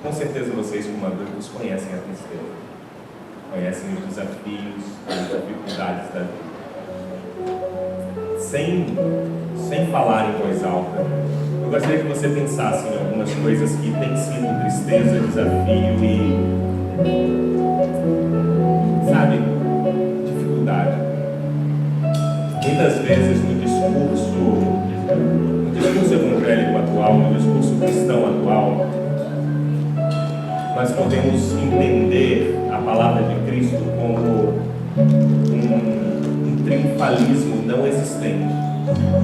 Com certeza vocês, como adultos, conhecem a tristeza, conhecem os desafios, as dificuldades da vida. Sem falar em voz alta, eu gostaria que você pensasse em algumas coisas que têm sido tristeza, desafio e, sabe, dificuldade. Muitas vezes no discurso evangélico atual, no discurso cristão atual, nós podemos entender a palavra de Cristo como um triunfalismo não existente.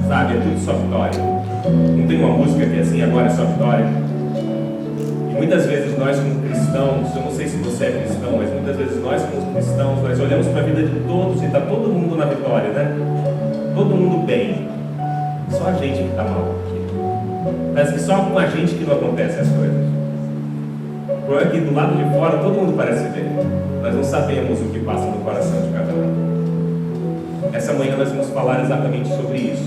Sabe, é tudo só vitória. Não tem uma música que é assim, agora é só vitória? E muitas vezes nós como cristãos, eu não sei se você é cristão, mas muitas vezes nós como cristãos, nós olhamos para a vida de todos e está todo mundo na vitória, né? Todo mundo bem. Só a gente que está mal. Parece que só com a gente que não acontecem as coisas. Por aqui do lado de fora todo mundo parece bem. Nós não sabemos o que passa no coração de cada um. Essa manhã nós vamos falar exatamente sobre isso,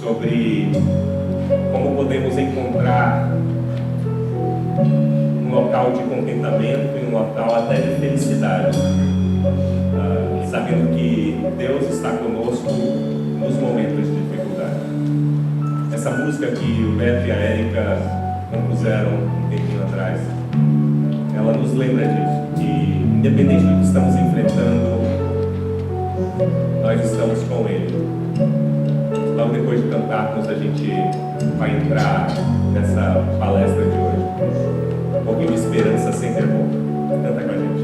sobre como podemos encontrar um local de contentamento e um local até de felicidade, sabendo que Deus está conosco nos momentos de dificuldade. Essa música que o Beto e a Érica compuseram um tempinho atrás, ela nos lembra disso, que independente do que estamos enfrentando, nós estamos com Ele. Logo depois de cantarmos, a gente vai entrar nessa palestra de hoje. Um pouquinho de esperança sem ter bom. Canta com a gente.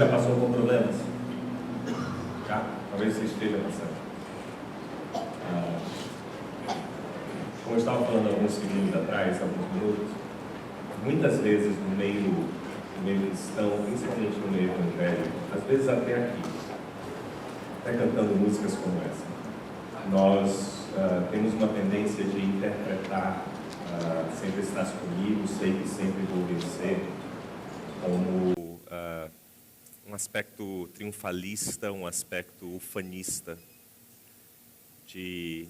já passou por problemas? Já? Talvez você esteja passando. Como eu estava falando alguns segundos atrás, alguns minutos, muitas vezes no meio cristão, principalmente no meio evangélico, às vezes até aqui, até cantando músicas como essa, nós temos uma tendência de interpretar sempre estás comigo, sei que sempre vou vencer, como um aspecto triunfalista, um aspecto ufanista de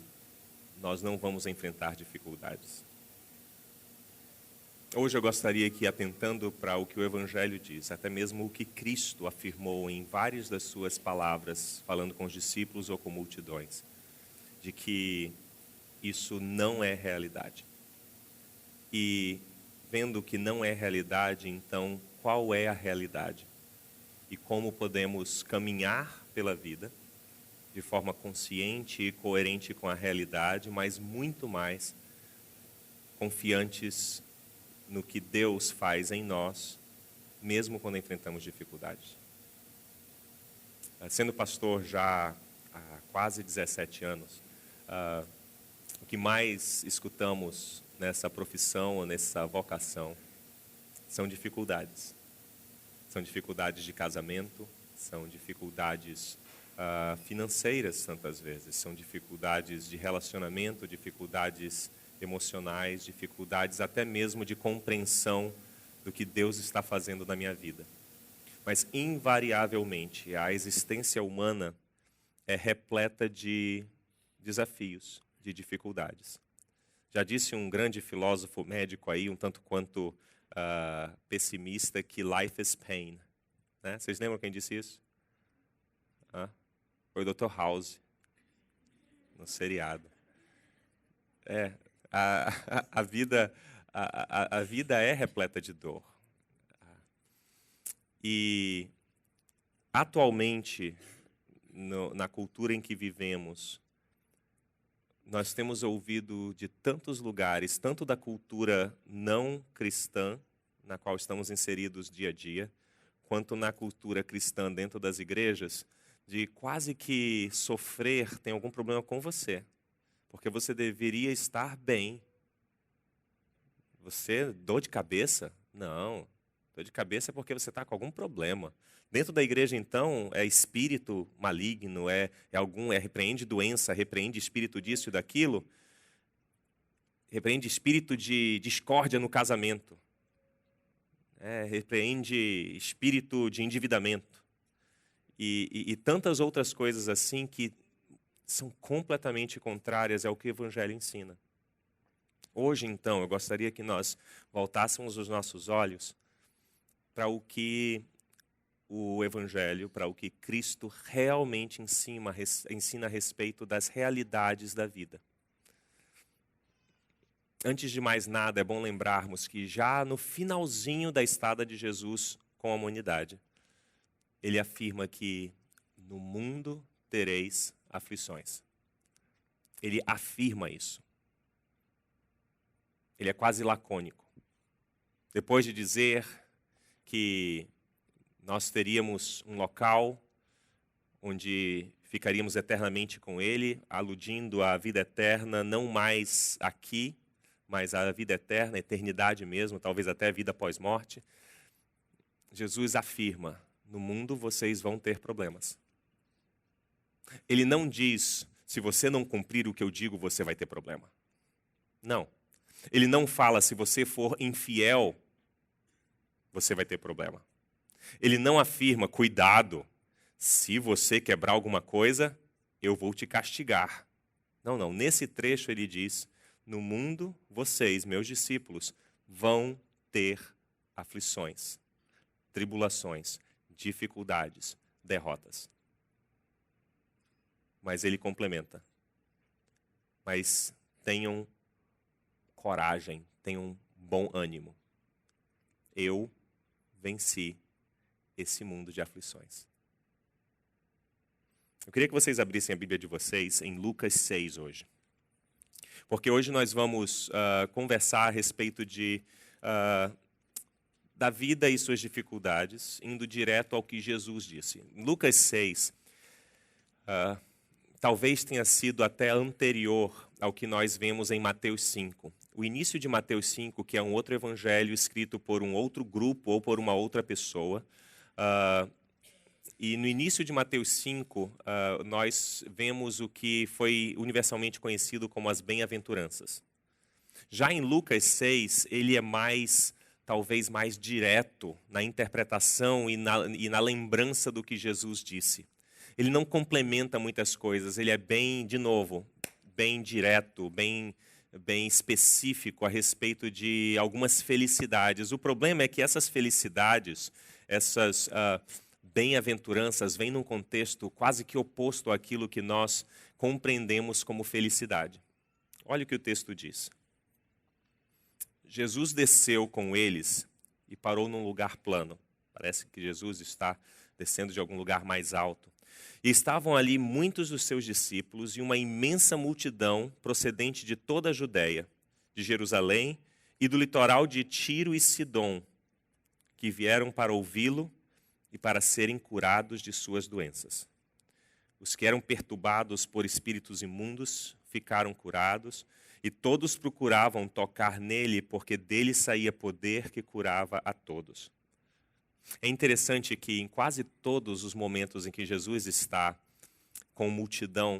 nós não vamos enfrentar dificuldades. Hoje eu gostaria que, atentando para o que o Evangelho diz, até mesmo o que Cristo afirmou em várias das suas palavras, falando com os discípulos ou com multidões, de que isso não é realidade. E vendo que não é realidade, então, qual é a realidade? E como podemos caminhar pela vida de forma consciente e coerente com a realidade, mas muito mais confiantes no que Deus faz em nós, mesmo quando enfrentamos dificuldades. Sendo pastor já há quase 17 anos, o que mais escutamos nessa profissão ou nessa vocação são dificuldades. São dificuldades de casamento, são dificuldades financeiras, tantas vezes, são dificuldades de relacionamento, dificuldades emocionais, dificuldades até mesmo de compreensão do que Deus está fazendo na minha vida. Mas, invariavelmente, a existência humana é repleta de desafios, de dificuldades. Já disse um grande filósofo médico aí, um tanto quanto pessimista, que life is pain. Né? Vocês lembram quem disse isso? Foi o Dr. House, no seriado. A vida é repleta de dor. E, atualmente, na cultura em que vivemos, nós temos ouvido de tantos lugares, tanto da cultura não cristã, na qual estamos inseridos dia a dia, quanto na cultura cristã dentro das igrejas, de quase que sofrer tem algum problema com você, porque você deveria estar bem. Você, dor de cabeça? Não, dor de cabeça é porque você está com algum problema. Dentro da igreja, então, é espírito maligno, repreende doença, repreende espírito disso e daquilo, repreende espírito de discórdia no casamento, repreende espírito de endividamento. E tantas outras coisas assim que são completamente contrárias ao que o Evangelho ensina. Hoje, então, eu gostaria que nós voltássemos os nossos olhos para o que o Evangelho, para o que Cristo realmente ensina a respeito das realidades da vida. Antes de mais nada, é bom lembrarmos que já no finalzinho da estada de Jesus com a humanidade, ele afirma que no mundo tereis aflições. Ele afirma isso. Ele é quase lacônico. Depois de dizer que nós teríamos um local onde ficaríamos eternamente com ele, aludindo à vida eterna, não mais aqui, mas à vida eterna, a eternidade mesmo, talvez até a vida pós-morte, Jesus afirma: no mundo vocês vão ter problemas. Ele não diz, se você não cumprir o que eu digo, você vai ter problema. Não. Ele não fala, se você for infiel, você vai ter problema. Ele não afirma, cuidado, se você quebrar alguma coisa, eu vou te castigar. Não. Nesse trecho ele diz, no mundo vocês, meus discípulos, vão ter aflições, tribulações, dificuldades, derrotas. Mas ele complementa. Mas tenham coragem, tenham bom ânimo. Eu venci esse mundo de aflições. Eu queria que vocês abrissem a Bíblia de vocês em Lucas 6 hoje. Porque hoje nós vamos conversar a respeito da vida e suas dificuldades, indo direto ao que Jesus disse. Lucas 6, talvez tenha sido até anterior ao que nós vemos em Mateus 5. O início de Mateus 5, que é um outro evangelho escrito por um outro grupo ou por uma outra pessoa. E no início de Mateus 5, nós vemos o que foi universalmente conhecido como as bem-aventuranças. Já em Lucas 6, ele é talvez mais direto na interpretação e na lembrança do que Jesus disse. Ele não complementa muitas coisas, ele é bem direto, bem específico a respeito de algumas felicidades. O problema é que essas felicidades, essas bem-aventuranças, vêm num contexto quase que oposto àquilo que nós compreendemos como felicidade. Olha o que o texto diz. Jesus desceu com eles e parou num lugar plano. Parece que Jesus está descendo de algum lugar mais alto. E estavam ali muitos dos seus discípulos e uma imensa multidão procedente de toda a Judéia, de Jerusalém e do litoral de Tiro e Sidom, que vieram para ouvi-lo e para serem curados de suas doenças. Os que eram perturbados por espíritos imundos ficaram curados, e todos procuravam tocar nele, porque dele saía poder que curava a todos. É interessante que em quase todos os momentos em que Jesus está com multidão,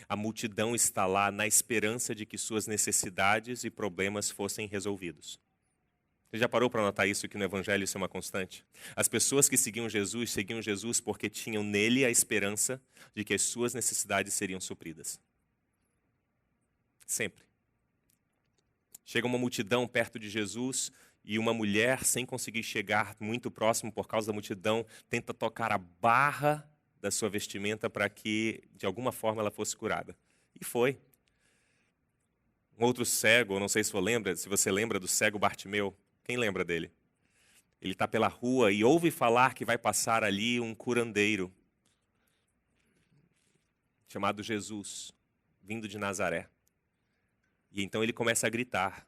a multidão está lá na esperança de que suas necessidades e problemas fossem resolvidos. Você já parou para notar isso, que no Evangelho isso é uma constante? As pessoas que seguiam Jesus porque tinham nele a esperança de que as suas necessidades seriam supridas. Sempre. Chega uma multidão perto de Jesus e uma mulher, sem conseguir chegar muito próximo por causa da multidão, tenta tocar a barra da sua vestimenta para que, de alguma forma, ela fosse curada. E foi. Um outro cego, não sei se você lembra do cego Bartimeu. Quem lembra dele? Ele está pela rua e ouve falar que vai passar ali um curandeiro chamado Jesus, vindo de Nazaré. E então ele começa a gritar: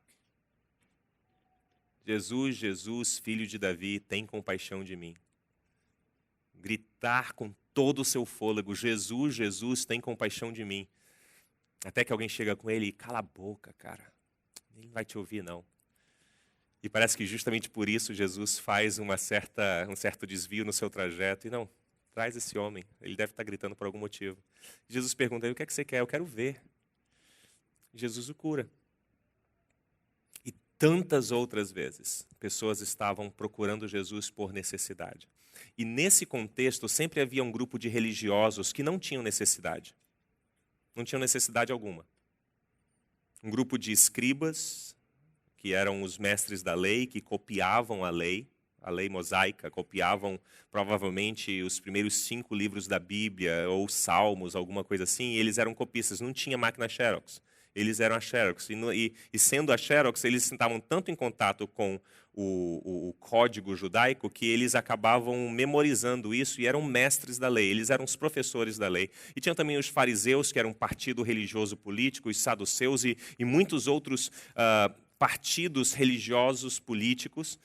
Jesus, Jesus, filho de Davi, tem compaixão de mim. Gritar com todo o seu fôlego: Jesus, Jesus, tem compaixão de mim. Até que alguém chega com ele e cala a boca, cara. Ele não vai te ouvir, não. E parece que justamente por isso Jesus faz um certo desvio no seu trajeto. E não, traz esse homem. Ele deve estar gritando por algum motivo. Jesus pergunta: o que é que você quer? Eu quero ver. Jesus o cura. E tantas outras vezes, pessoas estavam procurando Jesus por necessidade. E nesse contexto, sempre havia um grupo de religiosos que não tinham necessidade. Não tinham necessidade alguma. Um grupo de escribas, que eram os mestres da lei, que copiavam a lei mosaica, copiavam provavelmente os primeiros 5 livros da Bíblia, ou Salmos, alguma coisa assim, e eles eram copistas, não tinha máquina Xerox. Eles eram a Xerox, e sendo a Xerox, eles estavam tanto em contato com o código judaico que eles acabavam memorizando isso e eram mestres da lei, eles eram os professores da lei. E tinha também os fariseus, que eram um partido religioso político, os saduceus e muitos outros partidos religiosos políticos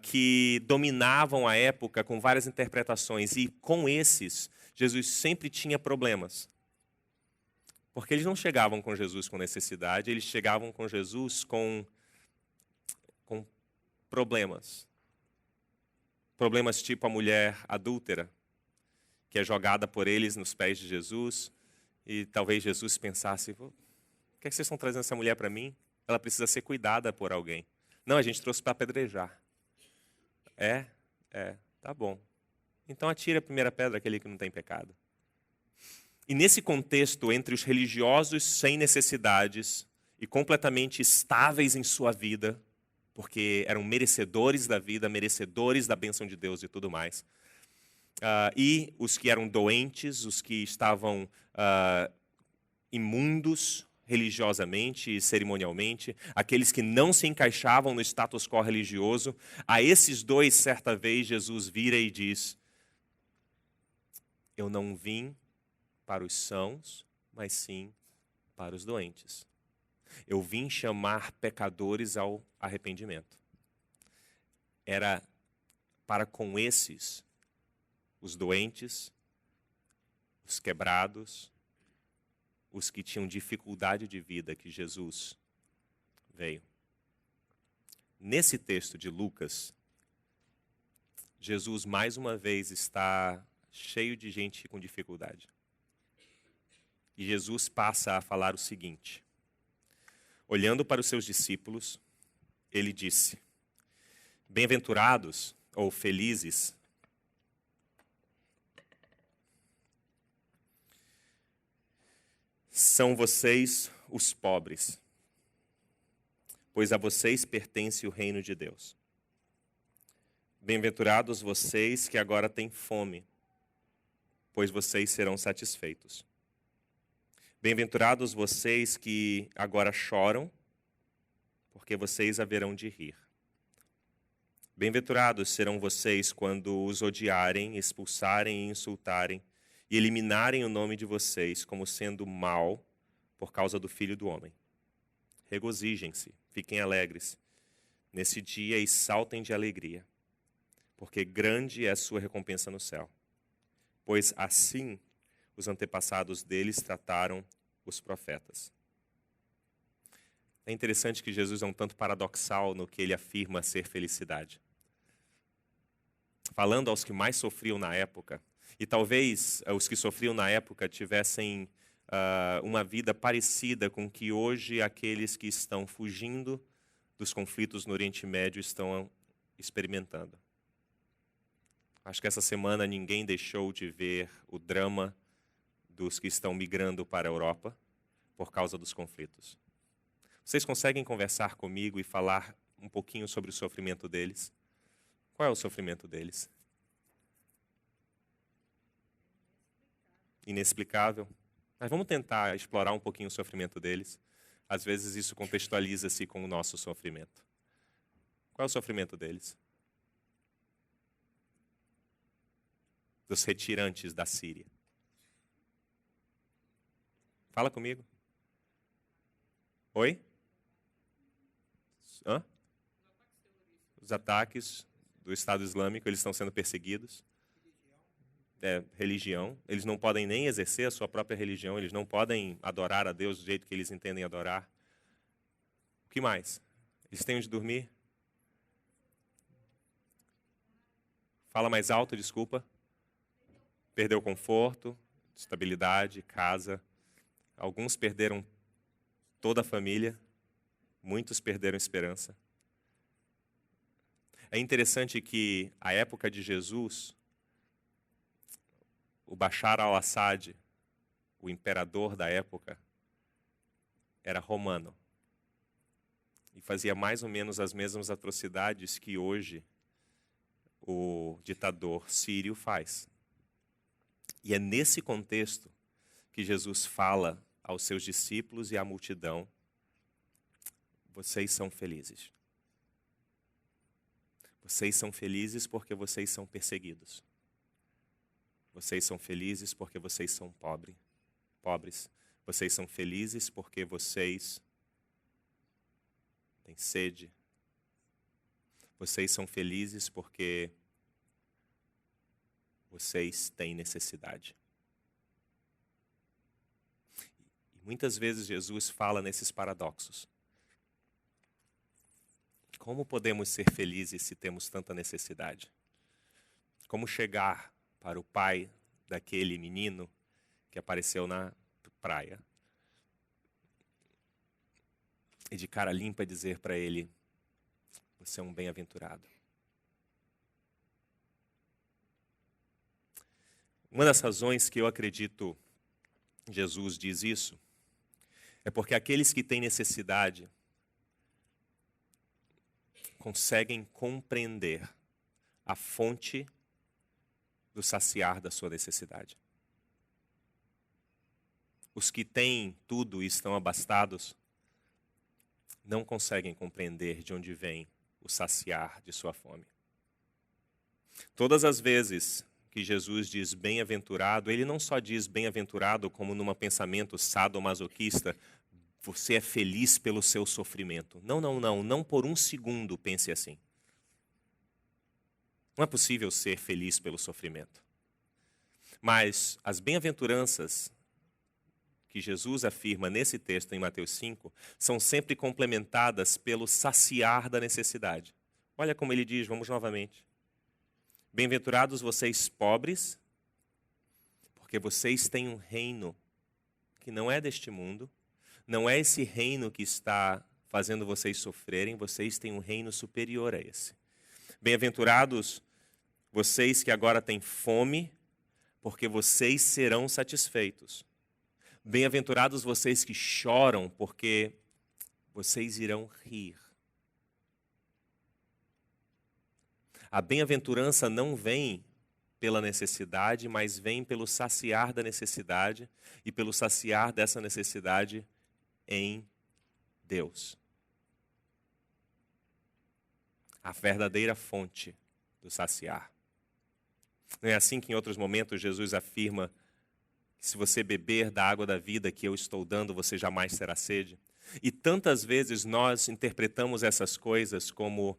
que dominavam a época com várias interpretações. E com esses, Jesus sempre tinha problemas. Porque eles não chegavam com Jesus com necessidade, eles chegavam com Jesus com problemas. Problemas tipo a mulher adúltera, que é jogada por eles nos pés de Jesus, e talvez Jesus pensasse: o que é que vocês estão trazendo essa mulher para mim? Ela precisa ser cuidada por alguém. Não, a gente trouxe para apedrejar. Tá bom. Então atire a primeira pedra, aquele que não tem pecado. E nesse contexto, entre os religiosos sem necessidades e completamente estáveis em sua vida, porque eram merecedores da vida, merecedores da bênção de Deus e tudo mais, e os que eram doentes, os que estavam imundos religiosamente e cerimonialmente, aqueles que não se encaixavam no status quo religioso, a esses dois, certa vez, Jesus vira e diz: eu não vim para os sãos, mas sim para os doentes. Eu vim chamar pecadores ao arrependimento. era para com esses, os doentes, os quebrados, os que tinham dificuldade de vida, que Jesus veio. Nesse texto de Lucas, Jesus mais uma vez está cheio de gente com dificuldade. E Jesus passa a falar o seguinte: olhando para os seus discípulos, ele disse: bem-aventurados ou felizes são vocês os pobres, pois a vocês pertence o reino de Deus. Bem-aventurados vocês que agora têm fome, pois vocês serão satisfeitos. Bem-aventurados vocês que agora choram, porque vocês haverão de rir. Bem-aventurados serão vocês quando os odiarem, expulsarem e insultarem, e eliminarem o nome de vocês como sendo mal por causa do Filho do Homem. Regozijem-se, fiquem alegres nesse dia e saltem de alegria, porque grande é a sua recompensa no céu. Pois assim os antepassados deles trataram os profetas. É interessante que Jesus é um tanto paradoxal no que ele afirma ser felicidade. Falando aos que mais sofriam na época, e talvez os que sofriam na época tivessem uma vida parecida com que hoje aqueles que estão fugindo dos conflitos no Oriente Médio estão experimentando. Acho que essa semana ninguém deixou de ver o drama dos que estão migrando para a Europa por causa dos conflitos. Vocês conseguem conversar comigo e falar um pouquinho sobre o sofrimento deles? Qual é o sofrimento deles? Inexplicável. Mas vamos tentar explorar um pouquinho o sofrimento deles. Às vezes isso contextualiza-se com o nosso sofrimento. Qual é o sofrimento deles? Dos retirantes da Síria. Fala comigo. Oi? Hã? Os ataques do Estado Islâmico, eles estão sendo perseguidos. Religião. Eles não podem nem exercer a sua própria religião, eles não podem adorar a Deus do jeito que eles entendem adorar. O que mais? Eles têm onde dormir? Fala mais alto, desculpa. Perdeu conforto, estabilidade, casa. Alguns perderam toda a família, muitos perderam esperança. É interessante que a época de Jesus, o Bashar al-Assad, o imperador da época, era romano. E fazia mais ou menos as mesmas atrocidades que hoje o ditador sírio faz. E é nesse contexto que Jesus fala aos seus discípulos e à multidão: vocês são felizes. Vocês são felizes porque vocês são perseguidos. Vocês são felizes porque vocês são pobres. Vocês são felizes porque vocês têm sede. Vocês são felizes porque vocês têm necessidade. E muitas vezes Jesus fala nesses paradoxos. Como podemos ser felizes se temos tanta necessidade? Como chegar para o pai daquele menino que apareceu na praia e de cara limpa dizer para ele: você é um bem-aventurado. Uma das razões que eu acredito Jesus diz isso é porque aqueles que têm necessidade conseguem compreender a fonte do saciar da sua necessidade. Os que têm tudo e estão abastados não conseguem compreender de onde vem o saciar de sua fome. Todas as vezes que Jesus diz bem-aventurado, ele não só diz bem-aventurado como num pensamento sadomasoquista, você é feliz pelo seu sofrimento. Não por um segundo pense assim. Não é possível ser feliz pelo sofrimento. Mas as bem-aventuranças que Jesus afirma nesse texto em Mateus 5 são sempre complementadas pelo saciar da necessidade. Olha como ele diz, vamos novamente. Bem-aventurados vocês pobres, porque vocês têm um reino que não é deste mundo, não é esse reino que está fazendo vocês sofrerem, vocês têm um reino superior a esse. Bem-aventurados vocês que agora têm fome, porque vocês serão satisfeitos. Bem-aventurados vocês que choram, porque vocês irão rir. A bem-aventurança não vem pela necessidade, mas vem pelo saciar da necessidade e pelo saciar dessa necessidade em Deus. A verdadeira fonte do saciar. Não é assim que em outros momentos Jesus afirma que se você beber da água da vida que eu estou dando, você jamais terá sede? E tantas vezes nós interpretamos essas coisas como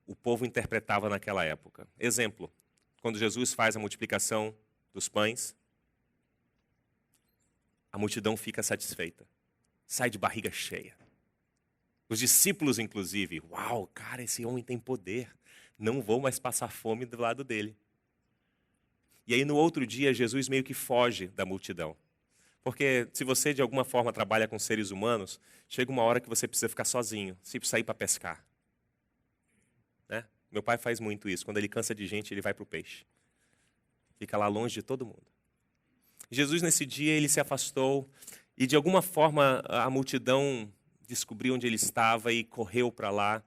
o povo interpretava naquela época. Exemplo, quando Jesus faz a multiplicação dos pães, a multidão fica satisfeita, sai de barriga cheia. Os discípulos, inclusive, uau, cara, esse homem tem poder, não vou mais passar fome do lado dele. E aí no outro dia Jesus meio que foge da multidão. Porque se você de alguma forma trabalha com seres humanos, chega uma hora que você precisa ficar sozinho, se sair para pescar. Né? Meu pai faz muito isso, quando ele cansa de gente ele vai para o peixe. Fica lá longe de todo mundo. Jesus nesse dia ele se afastou e de alguma forma a multidão descobriu onde ele estava e correu para lá.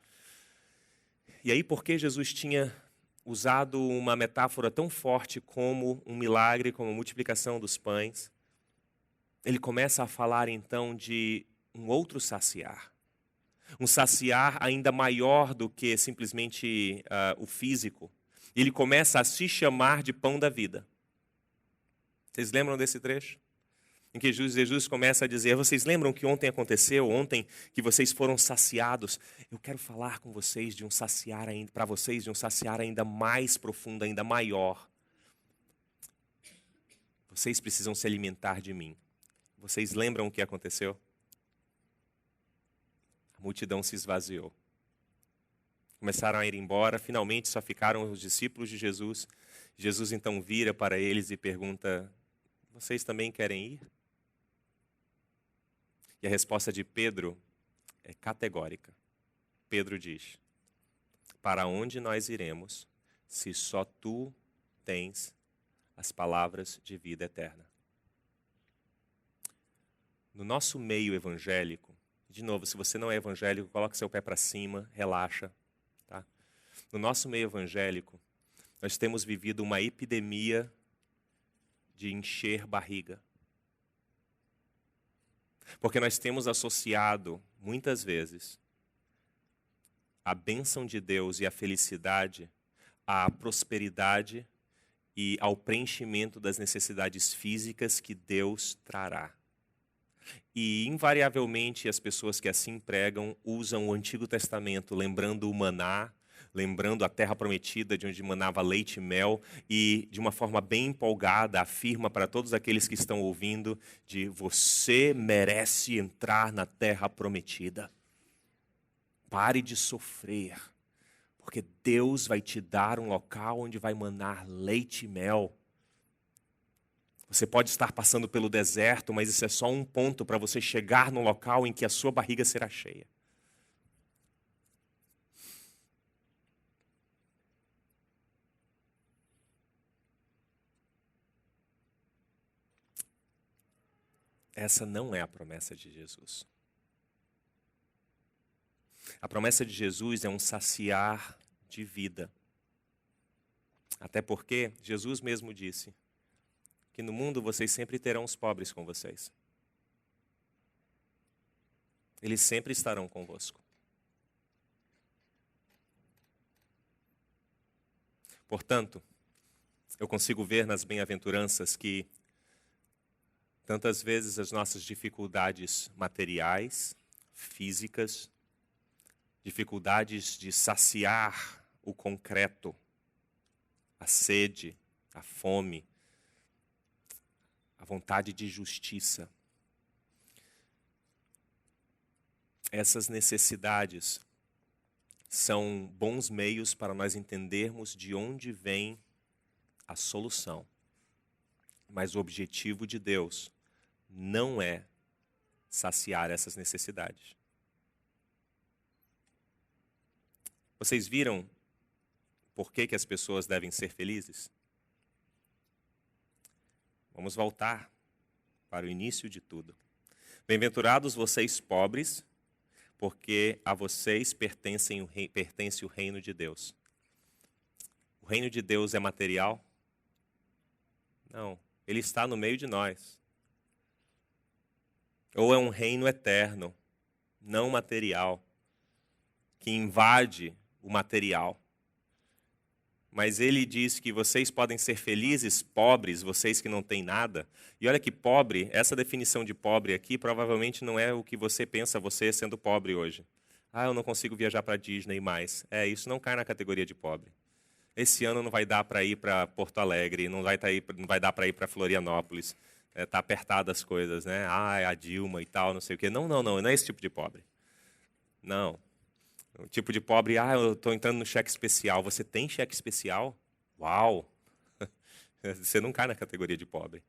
E aí porque Jesus tinha usado uma metáfora tão forte como um milagre, como a multiplicação dos pães, ele começa a falar então de um outro saciar. Um saciar ainda maior do que simplesmente o físico. Ele começa a se chamar de pão da vida. Vocês lembram desse trecho? Em que Jesus começa a dizer, vocês lembram que ontem aconteceu, ontem que vocês foram saciados? Eu quero falar com vocês de um saciar ainda, para vocês de um saciar ainda mais profundo, ainda maior. Vocês precisam se alimentar de mim. Vocês lembram o que aconteceu? A multidão se esvaziou. Começaram a ir embora, finalmente só ficaram os discípulos de Jesus. Jesus então vira para eles e pergunta, vocês também querem ir? E a resposta de Pedro é categórica. Pedro diz, para onde nós iremos se só tu tens as palavras de vida eterna? No nosso meio evangélico, de novo, se você não é evangélico, coloque seu pé para cima, relaxa. Tá? No nosso meio evangélico, nós temos vivido uma epidemia de encher barriga. Porque nós temos associado, muitas vezes, a bênção de Deus e a felicidade à prosperidade e ao preenchimento das necessidades físicas que Deus trará. E, invariavelmente, as pessoas que assim pregam usam o Antigo Testamento, lembrando o maná, lembrando a terra prometida de onde manava leite e mel, e de uma forma bem empolgada afirma para todos aqueles que estão ouvindo de você merece entrar na terra prometida. Pare de sofrer, porque Deus vai te dar um local onde vai manar leite e mel. Você pode estar passando pelo deserto, mas isso é só um ponto para você chegar num local em que a sua barriga será cheia. Essa não é a promessa de Jesus. A promessa de Jesus é um saciar de vida. Até porque Jesus mesmo disse que no mundo vocês sempre terão os pobres com vocês. Eles sempre estarão convosco. Portanto, eu consigo ver nas bem-aventuranças que tantas vezes as nossas dificuldades materiais, físicas, dificuldades de saciar o concreto, a sede, a fome, a vontade de justiça. Essas necessidades são bons meios para nós entendermos de onde vem a solução. Mas o objetivo de Deus não é saciar essas necessidades. Vocês viram por que as pessoas devem ser felizes? Vamos voltar para o início de tudo. Bem-aventurados vocês pobres, porque a vocês pertence o reino de Deus. O reino de Deus é material? Não, ele está no meio de nós. Ou é um reino eterno, não material, que invade o material. Mas ele diz que vocês podem ser felizes, pobres, vocês que não têm nada. E olha que pobre, essa definição de pobre aqui provavelmente não é o que você pensa, você sendo pobre hoje. Eu não consigo viajar para Disney mais. Isso não cai na categoria de pobre. Esse ano não vai dar para ir para Porto Alegre, não vai dar para ir para Florianópolis. Tá apertado as coisas, né? A Dilma e tal, não sei o quê. Não é esse tipo de pobre. Não. O tipo de pobre, eu estou entrando no cheque especial. Você tem cheque especial? Uau! Você não cai na categoria de pobre.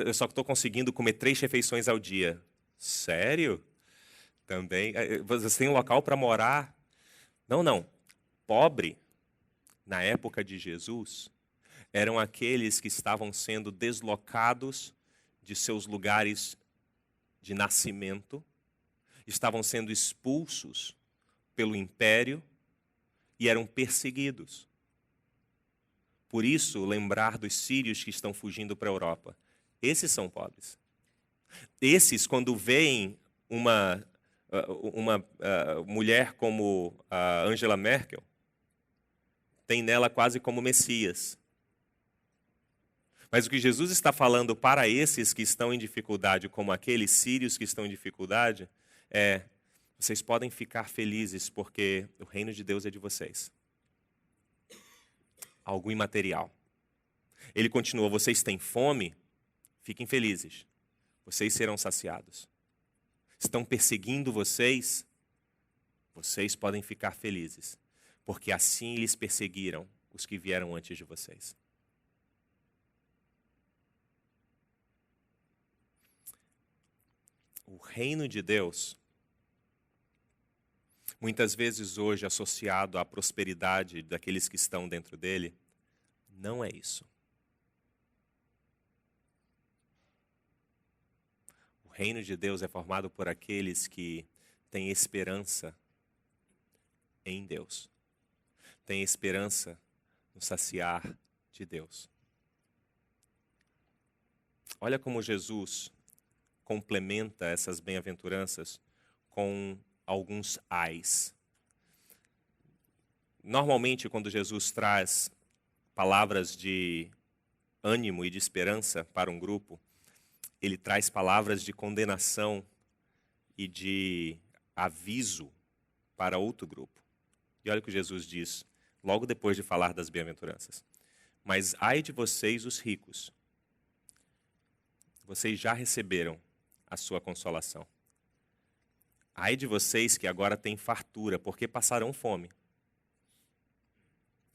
Eu só estou conseguindo comer 3 refeições ao dia. Sério? Também? Você tem um local para morar? Não. Pobre, na época de Jesus, eram aqueles que estavam sendo deslocados de seus lugares de nascimento, estavam sendo expulsos pelo império e eram perseguidos. Por isso, lembrar dos sírios que estão fugindo para a Europa. Esses são pobres. Esses, quando veem uma mulher como a Angela Merkel, tem nela quase como Messias. Mas o que Jesus está falando para esses que estão em dificuldade, como aqueles sírios que estão em dificuldade, vocês podem ficar felizes porque o reino de Deus é de vocês. Algo imaterial. Ele continua, vocês têm fome? Fiquem felizes. Vocês serão saciados. Estão perseguindo vocês? Vocês podem ficar felizes. Porque assim eles perseguiram os que vieram antes de vocês. O reino de Deus, muitas vezes hoje associado à prosperidade daqueles que estão dentro dele, não é isso. O reino de Deus é formado por aqueles que têm esperança em Deus. Têm esperança no saciar de Deus. Olha como Jesus complementa essas bem-aventuranças com alguns ais. Normalmente, quando Jesus traz palavras de ânimo e de esperança para um grupo, ele traz palavras de condenação e de aviso para outro grupo. E olha o que Jesus diz, logo depois de falar das bem-aventuranças. Mas ai de vocês, os ricos, vocês já receberam a sua consolação. Ai de vocês que agora têm fartura, porque passarão fome.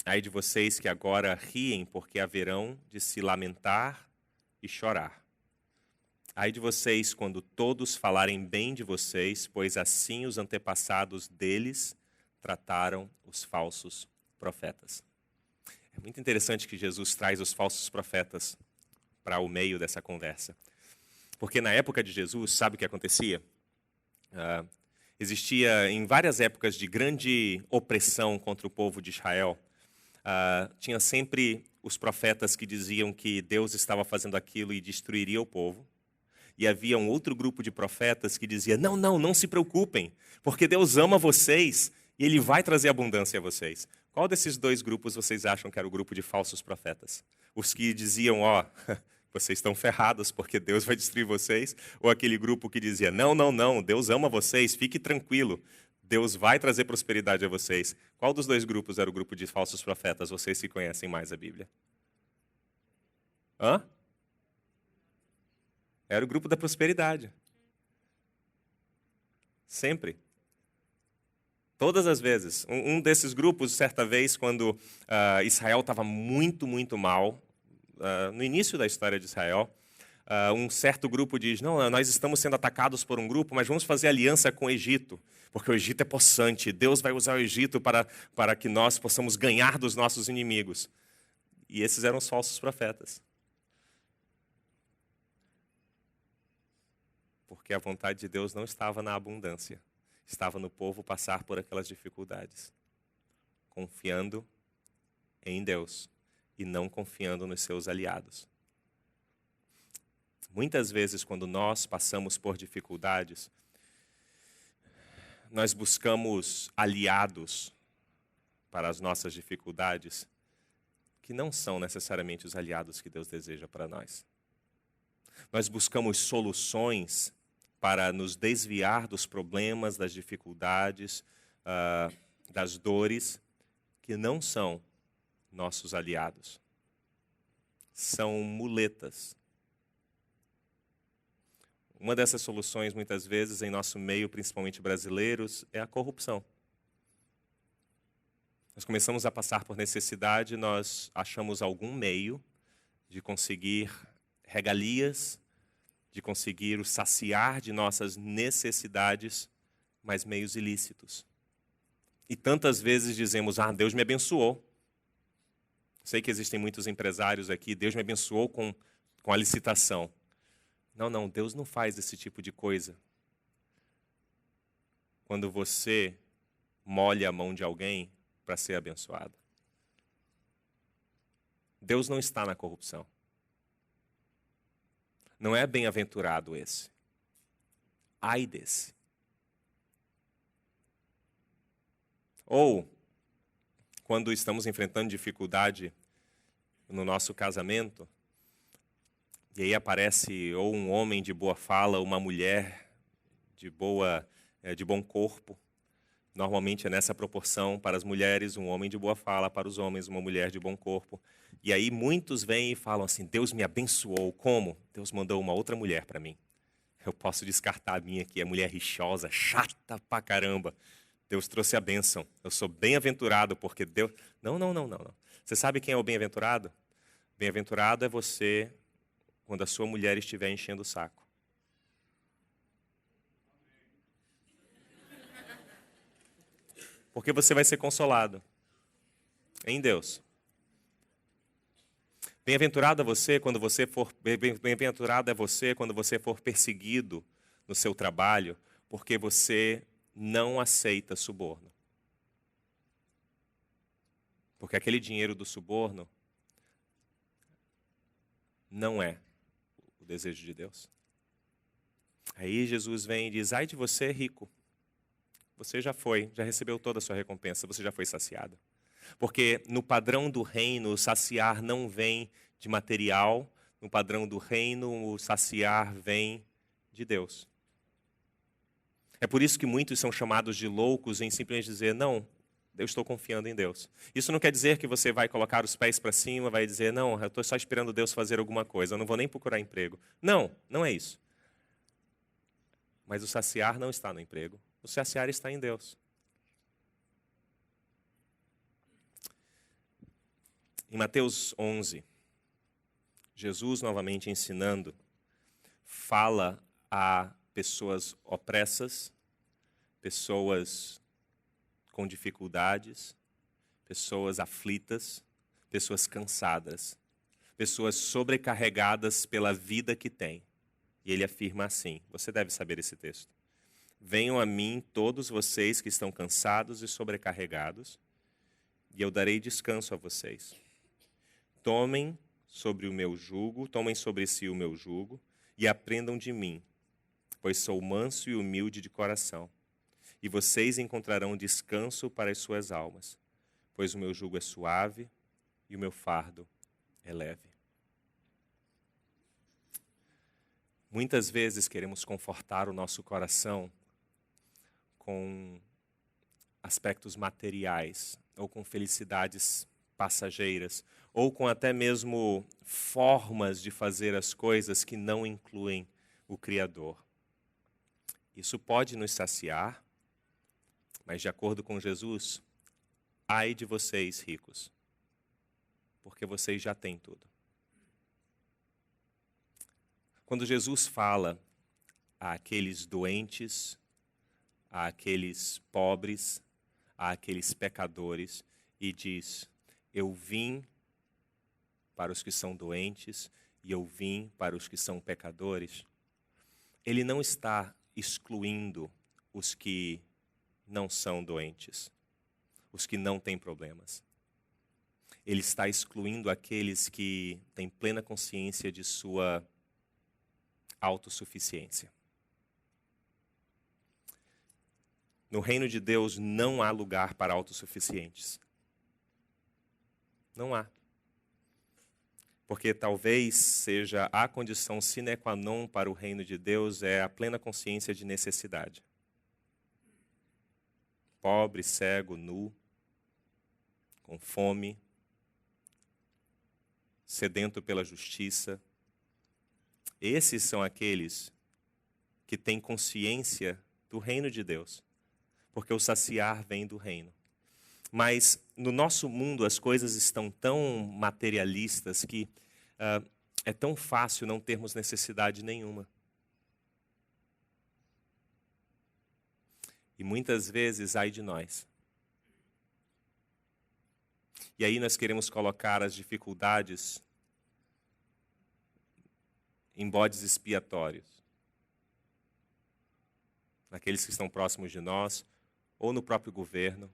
Ai de vocês que agora riem, porque haverão de se lamentar e chorar. Ai de vocês quando todos falarem bem de vocês, pois assim os antepassados deles trataram os falsos profetas. É muito interessante que Jesus traz os falsos profetas para o meio dessa conversa. Porque na época de Jesus, sabe o que acontecia? Existia em várias épocas de grande opressão contra o povo de Israel. Tinha sempre os profetas que diziam que Deus estava fazendo aquilo e destruiria o povo. E havia um outro grupo de profetas que dizia, não se preocupem, porque Deus ama vocês e Ele vai trazer abundância a vocês. Qual desses dois grupos vocês acham que era o grupo de falsos profetas? Os que diziam, vocês estão ferrados porque Deus vai destruir vocês? Ou aquele grupo que dizia, não, Deus ama vocês, fique tranquilo. Deus vai trazer prosperidade a vocês. Qual dos dois grupos era o grupo de falsos profetas? Vocês que conhecem mais a Bíblia. Hã? Era o grupo da prosperidade. Sempre. Todas as vezes. Um desses grupos, certa vez, quando Israel estava muito, muito mal, no início da história de Israel, um certo grupo diz, não, nós estamos sendo atacados por um grupo, mas vamos fazer aliança com o Egito, porque o Egito é possante, Deus vai usar o Egito para que nós possamos ganhar dos nossos inimigos. E esses eram os falsos profetas. Porque a vontade de Deus não estava na abundância, estava no povo passar por aquelas dificuldades, confiando em Deus e não confiando nos seus aliados. Muitas vezes, quando nós passamos por dificuldades, nós buscamos aliados para as nossas dificuldades que não são necessariamente os aliados que Deus deseja para nós. Nós buscamos soluções para nos desviar dos problemas, das dificuldades, das dores, que não são nossos aliados. São muletas. Uma dessas soluções, muitas vezes, em nosso meio, principalmente brasileiros, é a corrupção. Nós começamos a passar por necessidade, nós achamos algum meio de conseguir regalias, de conseguir o saciar de nossas necessidades, mas meios ilícitos. E tantas vezes dizemos, Deus me abençoou. Sei que existem muitos empresários aqui, Deus me abençoou com a licitação. Não, Deus não faz esse tipo de coisa. Quando você molha a mão de alguém para ser abençoado. Deus não está na corrupção. Não é bem-aventurado esse. Ai desse. Ou, quando estamos enfrentando dificuldade no nosso casamento, e aí aparece ou um homem de boa fala, uma mulher de bom corpo. Normalmente é nessa proporção para as mulheres, um homem de boa fala, para os homens, uma mulher de bom corpo. E aí muitos vêm e falam assim, Deus me abençoou. Como? Deus mandou uma outra mulher para mim. Eu posso descartar a minha aqui, a mulher rixosa, chata pra caramba. Deus trouxe a bênção. Eu sou bem-aventurado porque Deus... Não. Você sabe quem é o bem-aventurado? Bem-aventurado é você quando a sua mulher estiver enchendo o saco. Porque você vai ser consolado em Deus. Bem-aventurado é você quando você for bem-aventurado é você quando você for perseguido no seu trabalho, porque você não aceita suborno. Porque aquele dinheiro do suborno não é o desejo de Deus. Aí Jesus vem e diz, ai de você, rico. Você já recebeu toda a sua recompensa, você já foi saciado. Porque no padrão do reino, o saciar não vem de material, no padrão do reino, o saciar vem de Deus. É por isso que muitos são chamados de loucos em simplesmente dizer, não, eu estou confiando em Deus. Isso não quer dizer que você vai colocar os pés para cima, vai dizer, não, eu estou só esperando Deus fazer alguma coisa, eu não vou nem procurar emprego. Não é isso. Mas o saciar não está no emprego. O saciar está em Deus. Em Mateus 11, Jesus, novamente ensinando, fala a pessoas opressas, pessoas com dificuldades, pessoas aflitas, pessoas cansadas, pessoas sobrecarregadas pela vida que têm. E ele afirma assim, você deve saber esse texto. Venham a mim todos vocês que estão cansados e sobrecarregados, e eu darei descanso a vocês. Tomem sobre si o meu jugo, e aprendam de mim, pois sou manso e humilde de coração, e vocês encontrarão descanso para as suas almas, pois o meu jugo é suave e o meu fardo é leve. Muitas vezes queremos confortar o nosso coração com aspectos materiais, ou com felicidades passageiras, ou com até mesmo formas de fazer as coisas que não incluem o Criador. Isso pode nos saciar, mas de acordo com Jesus, ai de vocês, ricos, porque vocês já têm tudo. Quando Jesus fala àqueles doentes, àqueles pobres, àqueles pecadores, e diz: eu vim para os que são doentes e eu vim para os que são pecadores, ele não está excluindo os que não são doentes, os que não têm problemas. Ele está excluindo aqueles que têm plena consciência de sua autossuficiência. No reino de Deus não há lugar para autossuficientes. Não há. Porque talvez seja a condição sine qua non para o reino de Deus é a plena consciência de necessidade. Pobre, cego, nu, com fome, sedento pela justiça. Esses são aqueles que têm consciência do reino de Deus, porque o saciar vem do reino. Mas no nosso mundo as coisas estão tão materialistas que é tão fácil não termos necessidade nenhuma. E muitas vezes, ai de nós. E aí nós queremos colocar as dificuldades em bodes expiatórios. Naqueles que estão próximos de nós, ou no próprio governo.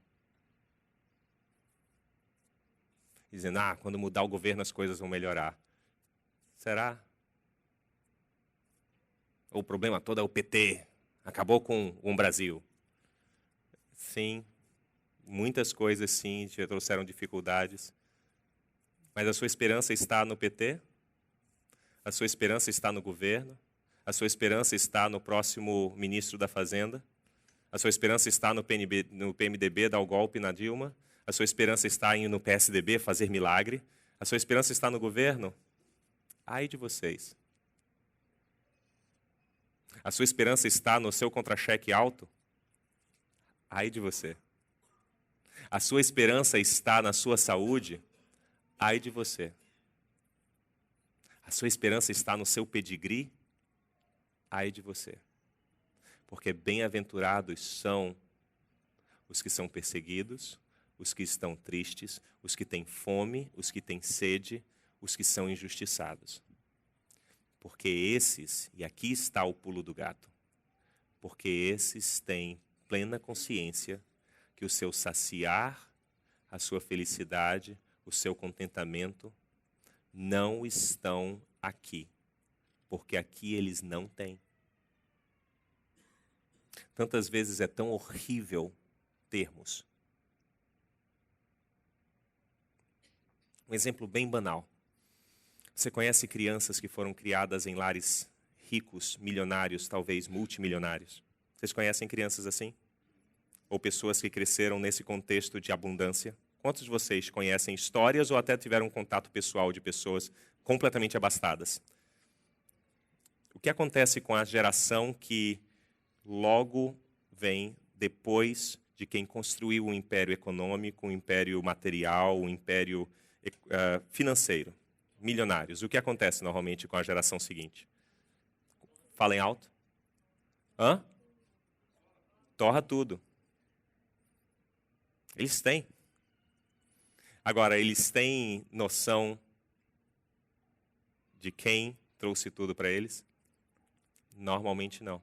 Dizendo, quando mudar o governo as coisas vão melhorar. Será? O problema todo é o PT. Acabou com o Brasil. Sim, muitas coisas sim já trouxeram dificuldades. Mas a sua esperança está no PT? A sua esperança está no governo? A sua esperança está no próximo ministro da Fazenda? A sua esperança está no PMDB dar o golpe na Dilma? A sua esperança está em ir no PSDB fazer milagre? A sua esperança está no governo? Ai de vocês. A sua esperança está no seu contra-cheque alto? Ai de você. A sua esperança está na sua saúde? Ai de você. A sua esperança está no seu pedigree? Ai de você. Porque bem-aventurados são os que são perseguidos, os que estão tristes, os que têm fome, os que têm sede, os que são injustiçados. Porque esses, e aqui está o pulo do gato, porque esses têm plena consciência que o seu saciar, a sua felicidade, o seu contentamento não estão aqui, porque aqui eles não têm. Tantas vezes é tão horrível termos. Um exemplo bem banal. Você conhece crianças que foram criadas em lares ricos, milionários, talvez multimilionários? Vocês conhecem crianças assim? Ou pessoas que cresceram nesse contexto de abundância? Quantos de vocês conhecem histórias ou até tiveram um contato pessoal de pessoas completamente abastadas? O que acontece com a geração que logo vem depois de quem construiu o império econômico, o império material, o império financeiro, milionários? O que acontece normalmente com a geração seguinte? Falem alto. Torra tudo. Eles têm. Agora, eles têm noção de quem trouxe tudo para eles? Normalmente não.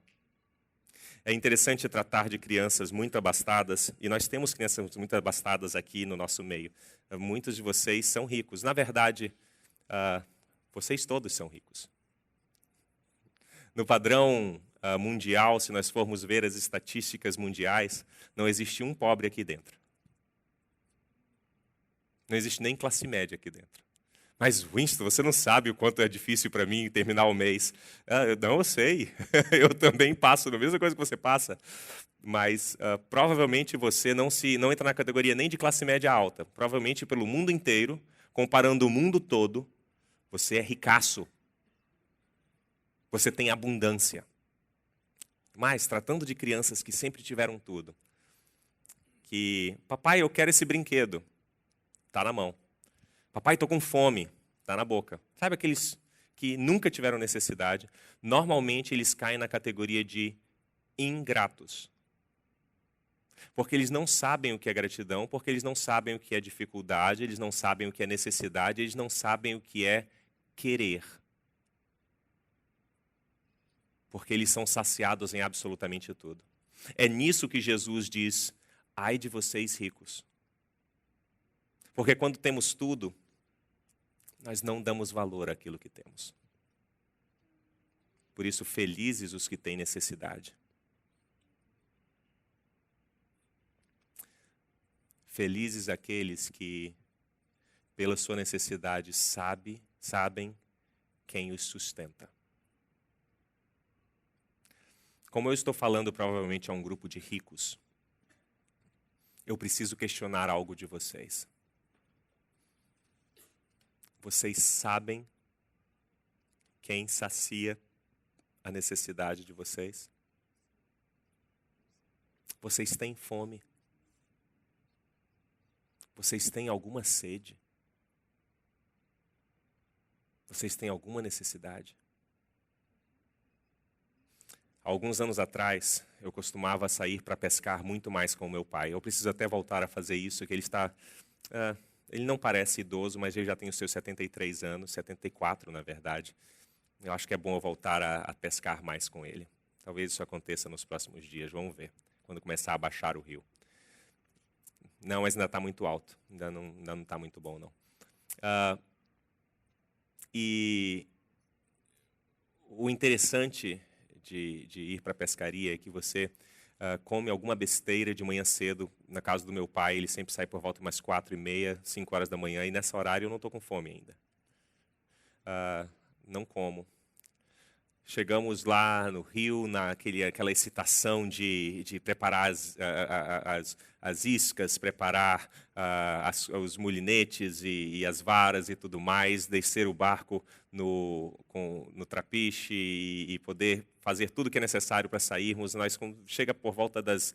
É interessante tratar de crianças muito abastadas, e nós temos crianças muito abastadas aqui no nosso meio. Muitos de vocês são ricos. Na verdade, vocês todos são ricos. No padrão mundial, se nós formos ver as estatísticas mundiais, não existe um pobre aqui dentro. Não existe nem classe média aqui dentro. Mas, Winston, você não sabe o quanto é difícil para mim terminar o mês. Não, eu sei. Eu também passo a mesma coisa que você passa. Mas provavelmente você não entra na categoria nem de classe média alta. Provavelmente pelo mundo inteiro, comparando o mundo todo, você é ricaço. Você tem abundância. Mas, tratando de crianças que sempre tiveram tudo, que, papai, eu quero esse brinquedo, está na mão. Papai, estou com fome, está na boca. Sabe aqueles que nunca tiveram necessidade? Normalmente eles caem na categoria de ingratos. Porque eles não sabem o que é gratidão, porque eles não sabem o que é dificuldade, eles não sabem o que é necessidade, eles não sabem o que é querer. Porque eles são saciados em absolutamente tudo. É nisso que Jesus diz, ai de vocês ricos. Porque quando temos tudo, nós não damos valor àquilo que temos. Por isso, felizes os que têm necessidade. Felizes aqueles que, pela sua necessidade, sabem quem os sustenta. Como eu estou falando provavelmente a um grupo de ricos, eu preciso questionar algo de vocês. Vocês sabem quem sacia a necessidade de vocês? Vocês têm fome? Vocês têm alguma sede? Vocês têm alguma necessidade? Alguns anos atrás, eu costumava sair para pescar muito mais com o meu pai. Eu preciso até voltar a fazer isso, que ele está... ele não parece idoso, mas ele já tem os seus 73 anos, 74 na verdade. Eu acho que é bom eu voltar a pescar mais com ele. Talvez isso aconteça nos próximos dias, vamos ver, quando começar a baixar o rio. Não, mas ainda está muito alto, ainda não está muito bom, não. E o interessante de ir para a pescaria é que você come alguma besteira de manhã cedo. Na casa do meu pai, ele sempre sai por volta de umas 4h30, 5 horas da manhã, e nessa horário eu não estou com fome ainda. Não como. Chegamos lá no rio, naquela excitação de preparar as iscas, preparar os molinetes e as varas e tudo mais, descer o barco no trapiche e poder fazer tudo o que é necessário para sairmos. Chega por volta das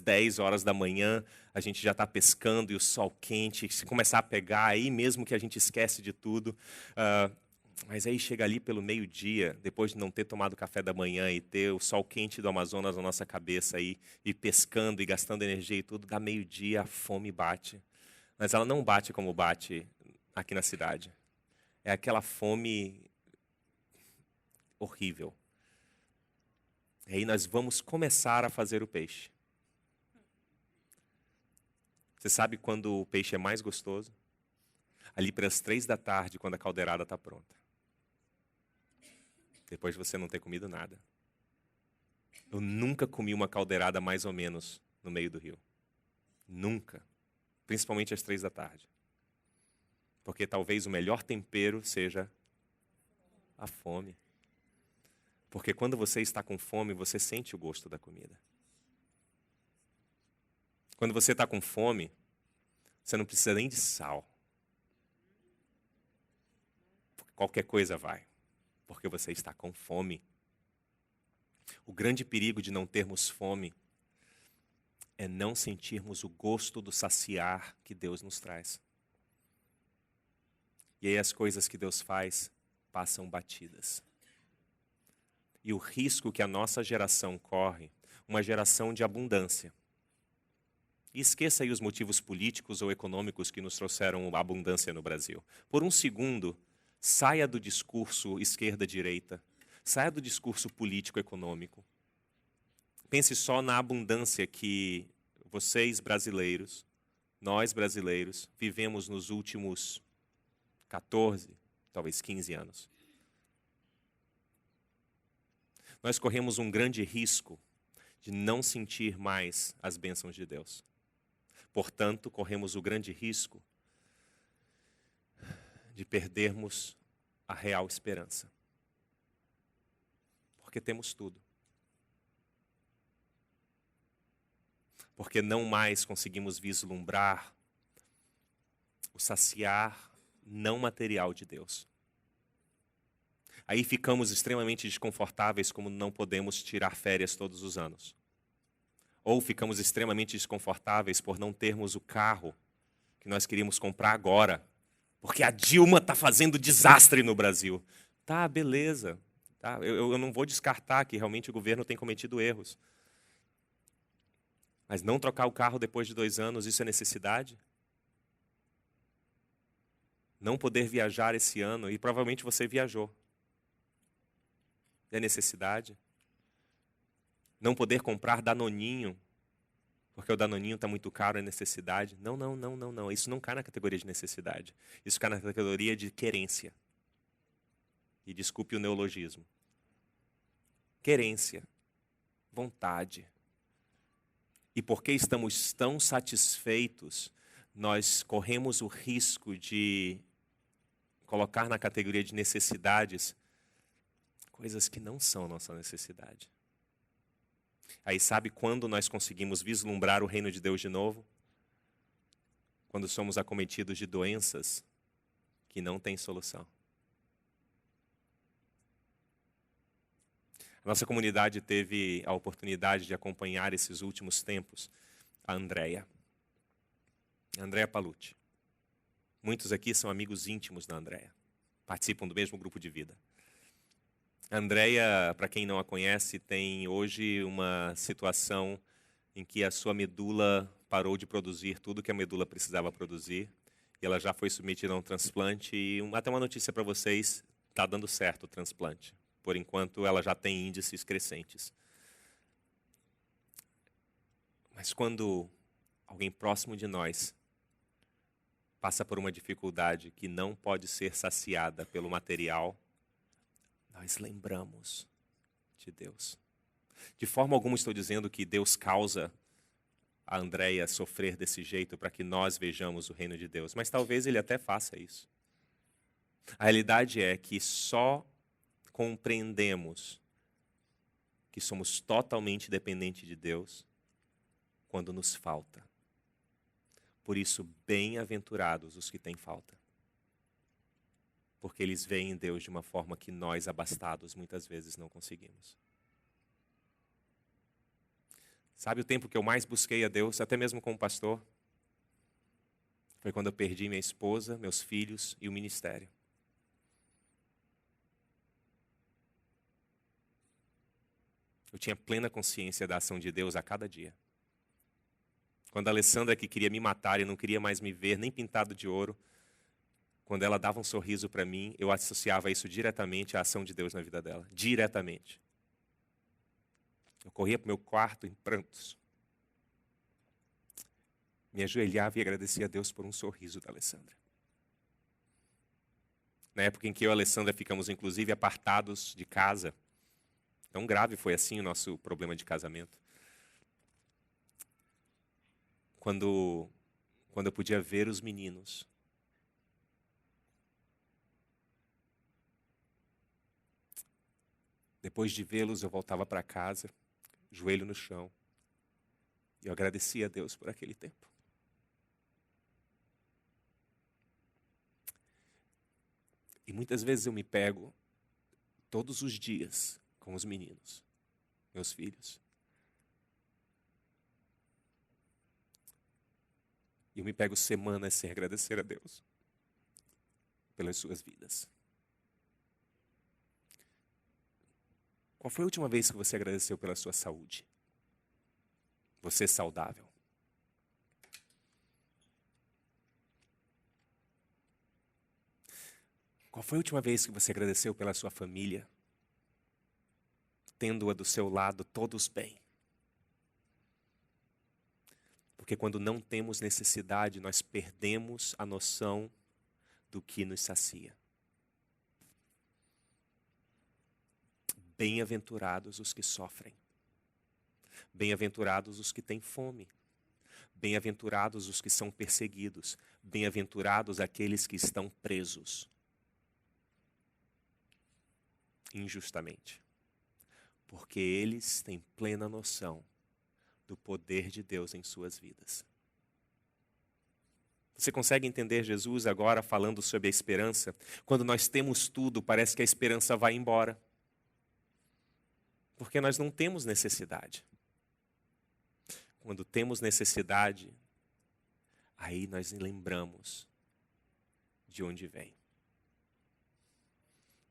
10 horas da manhã, a gente já está pescando e o sol quente, se começar a pegar, aí mesmo que a gente esquece de tudo. Mas aí chega ali pelo meio-dia, depois de não ter tomado café da manhã e ter o sol quente do Amazonas na nossa cabeça aí, e pescando e gastando energia e tudo, dá meio-dia, a fome bate. Mas ela não bate como bate aqui na cidade. É aquela fome horrível. E aí nós vamos começar a fazer o peixe. Você sabe quando o peixe é mais gostoso? Ali para as 3 da tarde, quando a caldeirada está pronta. Depois de você não ter comido nada. Eu nunca comi uma caldeirada mais ou menos no meio do rio. Nunca. Principalmente às 3 da tarde. Porque talvez o melhor tempero seja a fome. Porque quando você está com fome, você sente o gosto da comida. Quando você está com fome, você não precisa nem de sal. Qualquer coisa vai. Porque você está com fome. O grande perigo de não termos fome é não sentirmos o gosto do saciar que Deus nos traz. E aí as coisas que Deus faz passam batidas. E o risco que a nossa geração corre, uma geração de abundância. E esqueça aí os motivos políticos ou econômicos que nos trouxeram a abundância no Brasil. Por um segundo, saia do discurso esquerda-direita, saia do discurso político-econômico. Pense só na abundância que vocês brasileiros, nós brasileiros, vivemos nos últimos 14, talvez 15 anos. Nós corremos um grande risco de não sentir mais as bênçãos de Deus. Portanto, corremos o grande risco de perdermos a real esperança. Porque temos tudo. Porque não mais conseguimos vislumbrar o saciar não material de Deus. Aí ficamos extremamente desconfortáveis como não podemos tirar férias todos os anos. Ou ficamos extremamente desconfortáveis por não termos o carro que nós queríamos comprar agora. Porque a Dilma está fazendo desastre no Brasil. Tá, beleza. Tá, eu não vou descartar que realmente o governo tem cometido erros. Mas não trocar o carro depois de 2 anos, isso é necessidade? Não poder viajar esse ano, e provavelmente você viajou. É necessidade? Não poder comprar Danoninho, porque o Danoninho está muito caro, é necessidade? Não. Isso não cai na categoria de necessidade. Isso cai na categoria de querência. E desculpe o neologismo. Querência. Vontade. E porque estamos tão satisfeitos, nós corremos o risco de colocar na categoria de necessidades coisas que não são nossa necessidade. Aí sabe quando nós conseguimos vislumbrar o reino de Deus de novo? Quando somos acometidos de doenças que não têm solução. A nossa comunidade teve a oportunidade de acompanhar esses últimos tempos a Andréia Palucci. Muitos aqui são amigos íntimos da Andréia, participam do mesmo grupo de vida. A Andréia, para quem não a conhece, tem hoje uma situação em que a sua medula parou de produzir tudo que a medula precisava produzir, e ela já foi submetida a um transplante, e até uma notícia para vocês, está dando certo o transplante. Por enquanto, ela já tem índices crescentes. Mas quando alguém próximo de nós passa por uma dificuldade que não pode ser saciada pelo material, nós lembramos de Deus. De forma alguma estou dizendo que Deus causa a Andréia sofrer desse jeito para que nós vejamos o reino de Deus, mas talvez Ele até faça isso. A realidade é que só compreendemos que somos totalmente dependentes de Deus quando nos falta. Por isso, bem-aventurados os que têm falta. Porque eles veem Deus de uma forma que nós, abastados, muitas vezes não conseguimos. Sabe o tempo que eu mais busquei a Deus, até mesmo como pastor? Foi quando eu perdi minha esposa, meus filhos e o ministério. Eu tinha plena consciência da ação de Deus a cada dia. Quando a Alessandra, que queria me matar e não queria mais me ver, nem pintado de ouro, quando ela dava um sorriso para mim, eu associava isso diretamente à ação de Deus na vida dela. Diretamente. Eu corria para o meu quarto em prantos. Me ajoelhava e agradecia a Deus por um sorriso da Alessandra. Na época em que eu e a Alessandra ficamos, inclusive, apartados de casa, tão grave foi assim o nosso problema de casamento. Quando eu podia ver os meninos, depois de vê-los, eu voltava para casa, joelho no chão, e eu agradecia a Deus por aquele tempo. E muitas vezes eu me pego todos os dias com os meninos, meus filhos. E eu me pego semanas sem agradecer a Deus pelas suas vidas. Qual foi a última vez que você agradeceu pela sua saúde? Você é saudável. Qual foi a última vez que você agradeceu pela sua família? Tendo-a do seu lado, todos bem. Porque quando não temos necessidade, nós perdemos a noção do que nos sacia. Bem-aventurados os que sofrem. Bem-aventurados os que têm fome. Bem-aventurados os que são perseguidos, bem-aventurados aqueles que estão presos injustamente, porque eles têm plena noção do poder de Deus em suas vidas. Você consegue entender Jesus agora falando sobre a esperança? Quando nós temos tudo, parece que a esperança vai embora. Porque nós não temos necessidade. Quando temos necessidade, aí nós lembramos de onde vem.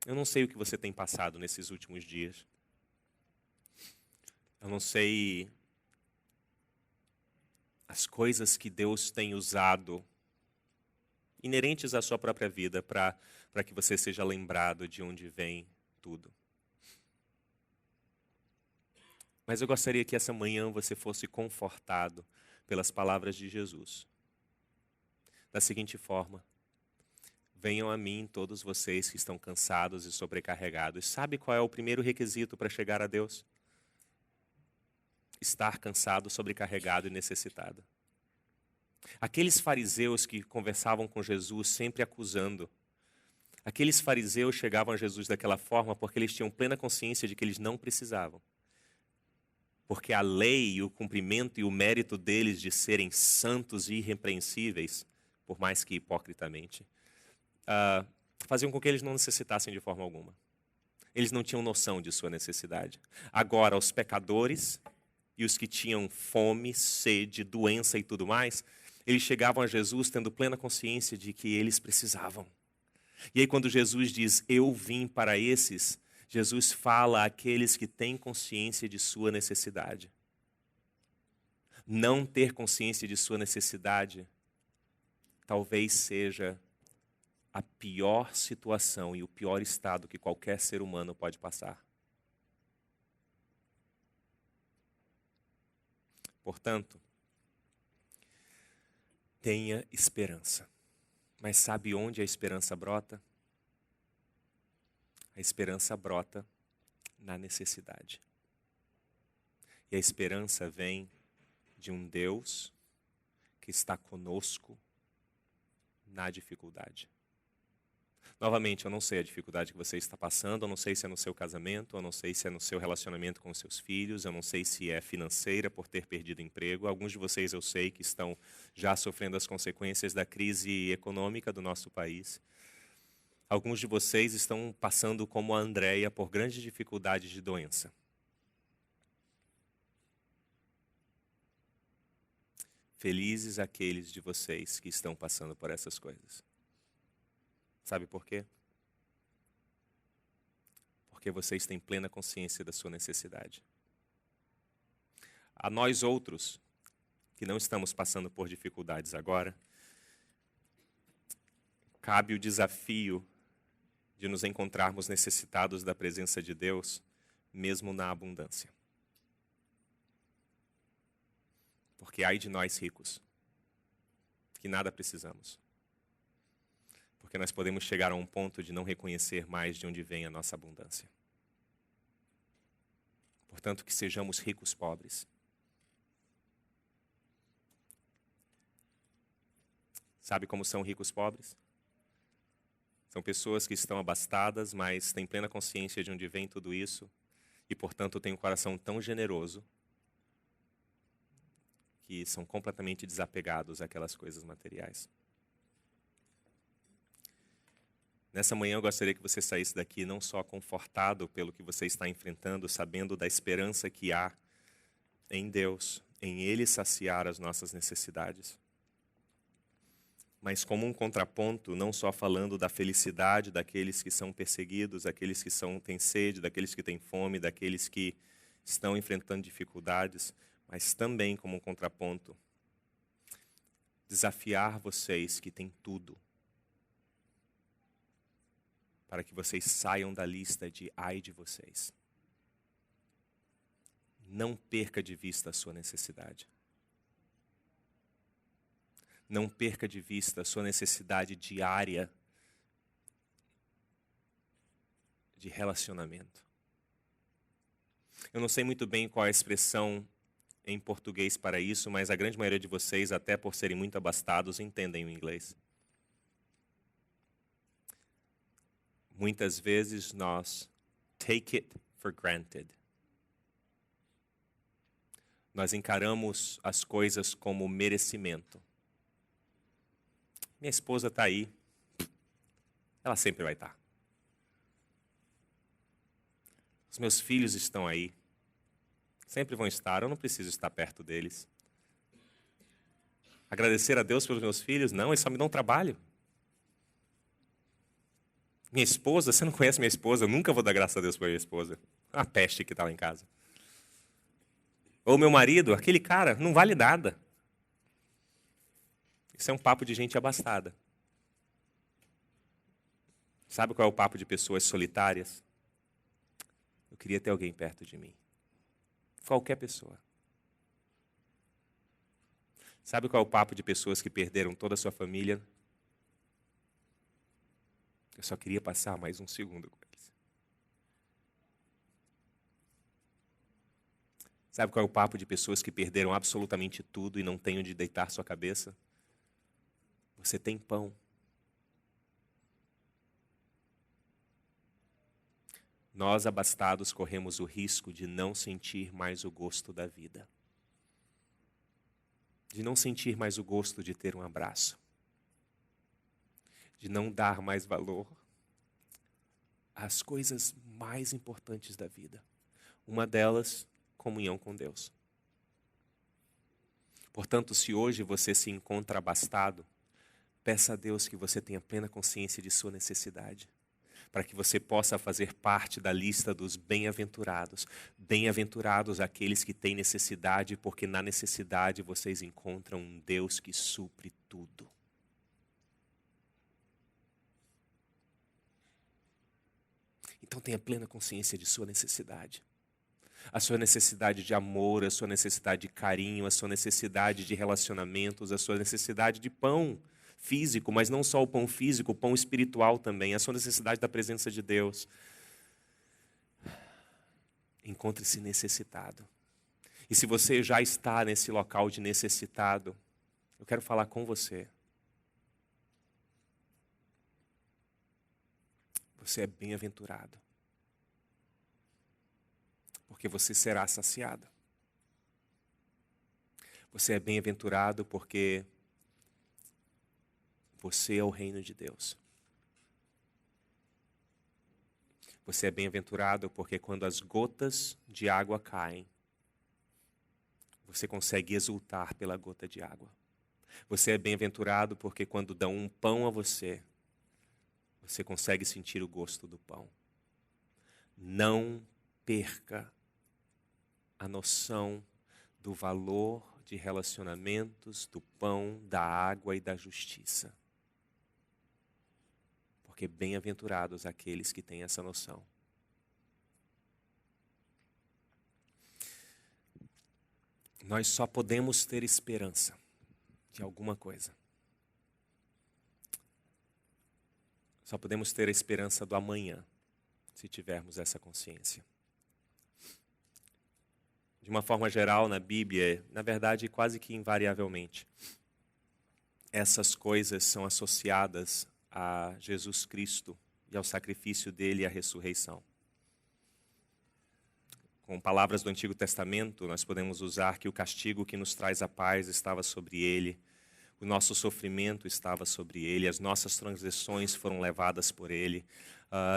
Eu não sei o que você tem passado nesses últimos dias. Eu não sei as coisas que Deus tem usado inerentes à sua própria vida para que você seja lembrado de onde vem tudo. Mas eu gostaria que essa manhã você fosse confortado pelas palavras de Jesus. Da seguinte forma: venham a mim todos vocês que estão cansados e sobrecarregados. Sabe qual é o primeiro requisito para chegar a Deus? Estar cansado, sobrecarregado e necessitado. Aqueles fariseus que conversavam com Jesus sempre acusando, aqueles fariseus chegavam a Jesus daquela forma porque eles tinham plena consciência de que eles não precisavam. Porque a lei, o cumprimento e o mérito deles de serem santos e irrepreensíveis, por mais que hipocritamente, faziam com que eles não necessitassem de forma alguma. Eles não tinham noção de sua necessidade. Agora, os pecadores e os que tinham fome, sede, doença e tudo mais, eles chegavam a Jesus tendo plena consciência de que eles precisavam. E aí quando Jesus diz, eu vim para esses, Jesus fala àqueles que têm consciência de sua necessidade. Não ter consciência de sua necessidade talvez seja a pior situação e o pior estado que qualquer ser humano pode passar. Portanto, tenha esperança. Mas sabe onde a esperança brota? A esperança brota na necessidade. E a esperança vem de um Deus que está conosco na dificuldade. Novamente, eu não sei a dificuldade que você está passando, eu não sei se é no seu casamento, eu não sei se é no seu relacionamento com os seus filhos, eu não sei se é financeira por ter perdido emprego. Alguns de vocês eu sei que estão já sofrendo as consequências da crise econômica do nosso país. Alguns de vocês estão passando, como a Andréia, por grandes dificuldades de doença. Felizes aqueles de vocês que estão passando por essas coisas. Sabe por quê? Porque vocês têm plena consciência da sua necessidade. A nós outros, que não estamos passando por dificuldades agora, cabe o desafio de nos encontrarmos necessitados da presença de Deus, mesmo na abundância. Porque ai de nós ricos, que nada precisamos. Porque nós podemos chegar a um ponto de não reconhecer mais de onde vem a nossa abundância. Portanto, que sejamos ricos pobres. Sabe como são ricos pobres? São pessoas que estão abastadas, mas têm plena consciência de onde vem tudo isso e, portanto, têm um coração tão generoso que são completamente desapegados àquelas coisas materiais. Nessa manhã eu gostaria que você saísse daqui não só confortado pelo que você está enfrentando, sabendo da esperança que há em Deus, em Ele saciar as nossas necessidades, mas como um contraponto, não só falando da felicidade daqueles que são perseguidos, daqueles que têm sede, daqueles que têm fome, daqueles que estão enfrentando dificuldades, mas também como um contraponto, desafiar vocês que têm tudo, para que vocês saiam da lista de ai de vocês. Não perca de vista a sua necessidade. Não perca de vista a sua necessidade diária de relacionamento. Eu não sei muito bem qual é a expressão em português para isso, mas a grande maioria de vocês, até por serem muito abastados, entendem o inglês. Muitas vezes nós take it for granted. Nós encaramos as coisas como merecimento. Minha esposa está aí, ela sempre vai estar. Os meus filhos estão aí, sempre vão estar, eu não preciso estar perto deles. Agradecer a Deus pelos meus filhos? Não, eles só me dão trabalho. Minha esposa, você não conhece minha esposa, eu nunca vou dar graças a Deus por minha esposa. A peste que está lá em casa. Ou meu marido, aquele cara, não vale nada. Isso é um papo de gente abastada. Sabe qual é o papo de pessoas solitárias? Eu queria ter alguém perto de mim. Qualquer pessoa. Sabe qual é o papo de pessoas que perderam toda a sua família? Eu só queria passar mais um segundo com eles. Sabe qual é o papo de pessoas que perderam absolutamente tudo e não têm onde deitar sua cabeça? Você tem pão. Nós, abastados, corremos o risco de não sentir mais o gosto da vida. De não sentir mais o gosto de ter um abraço. De não dar mais valor às coisas mais importantes da vida. Uma delas, comunhão com Deus. Portanto, se hoje você se encontra abastado, peça a Deus que você tenha plena consciência de sua necessidade, para que você possa fazer parte da lista dos bem-aventurados. Bem-aventurados aqueles que têm necessidade, porque na necessidade vocês encontram um Deus que supre tudo. Então tenha plena consciência de sua necessidade. A sua necessidade de amor, a sua necessidade de carinho, a sua necessidade de relacionamentos, a sua necessidade de pão físico, mas não só o pão físico, o pão espiritual também, a sua necessidade da presença de Deus. Encontre-se necessitado. E se você já está nesse local de necessitado, eu quero falar com você. Você é bem-aventurado. Porque você será saciado. Você é bem-aventurado porque você é o reino de Deus. Você é bem-aventurado porque quando as gotas de água caem, você consegue exultar pela gota de água. Você é bem-aventurado porque quando dão um pão a você, você consegue sentir o gosto do pão. Não perca a noção do valor de relacionamentos, do pão, da água e da justiça. Porque bem-aventurados aqueles que têm essa noção. Nós só podemos ter esperança de alguma coisa. Só podemos ter a esperança do amanhã, se tivermos essa consciência. De uma forma geral, na Bíblia, na verdade, quase que invariavelmente, essas coisas são associadas a Jesus Cristo e ao sacrifício dele e à ressurreição. Com palavras do Antigo Testamento, nós podemos usar que o castigo que nos traz a paz estava sobre ele, o nosso sofrimento estava sobre ele, as nossas transgressões foram levadas por ele.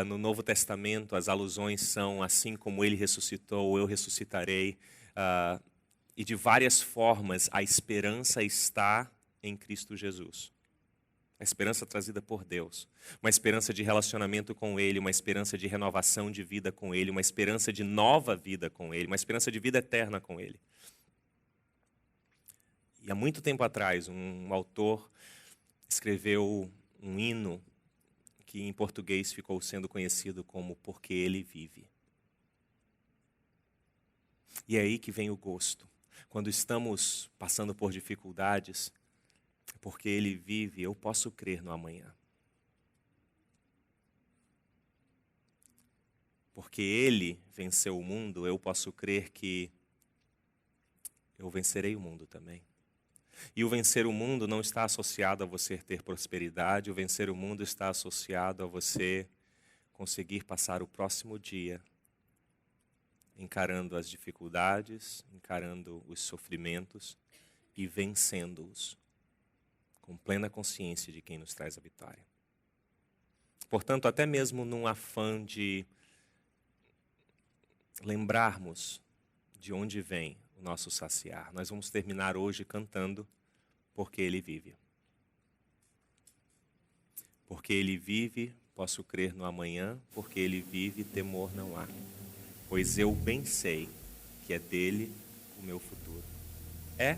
No Novo Testamento, as alusões são assim como ele ressuscitou, eu ressuscitarei. E de várias formas, a esperança está em Cristo Jesus. A esperança trazida por Deus. Uma esperança de relacionamento com Ele, uma esperança de renovação de vida com Ele, uma esperança de nova vida com Ele, uma esperança de vida eterna com Ele. E há muito tempo atrás, um autor escreveu um hino que em português ficou sendo conhecido como Porque Ele Vive. E é aí que vem o gosto. Quando estamos passando por dificuldades, porque Ele vive, eu posso crer no amanhã. Porque Ele venceu o mundo, eu posso crer que eu vencerei o mundo também. E o vencer o mundo não está associado a você ter prosperidade, o vencer o mundo está associado a você conseguir passar o próximo dia encarando as dificuldades, encarando os sofrimentos e vencendo-os com plena consciência de quem nos traz a vitória. Portanto, até mesmo num afã de lembrarmos de onde vem o nosso saciar, nós vamos terminar hoje cantando Porque Ele Vive. Porque Ele vive, posso crer no amanhã, porque Ele vive, temor não há. Pois eu bem sei que é dele o meu futuro. É?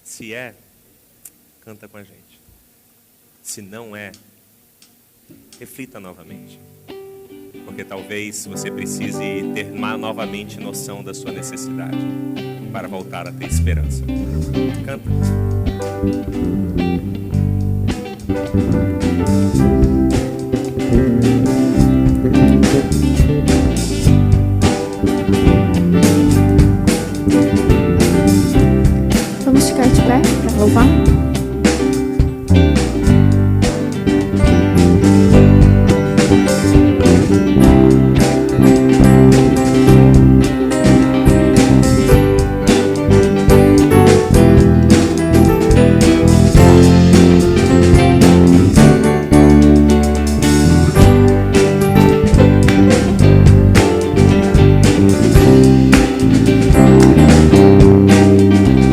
Se é, canta com a gente. Se não é, reflita novamente. Porque talvez você precise ter novamente noção da sua necessidade para voltar a ter esperança. Canta. Vamos ficar de pé para louvar?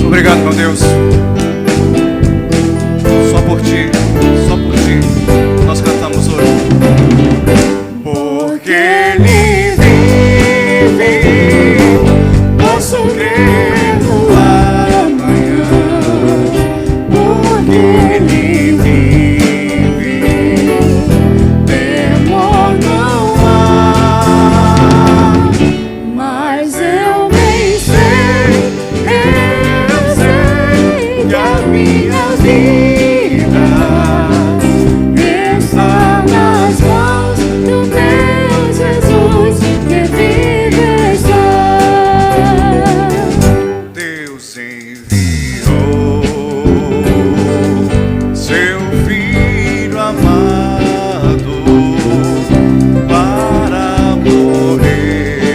Obrigado, meu Deus. Só por ti, nós cantamos hoje. Porque Ele vive, posso crer no amanhã. Porque Ele vive, temor não há. Mas eu bem sei, que a minha vida está nas mãos do meu Jesus, que vive está. Deus enviou seu Filho amado para morrer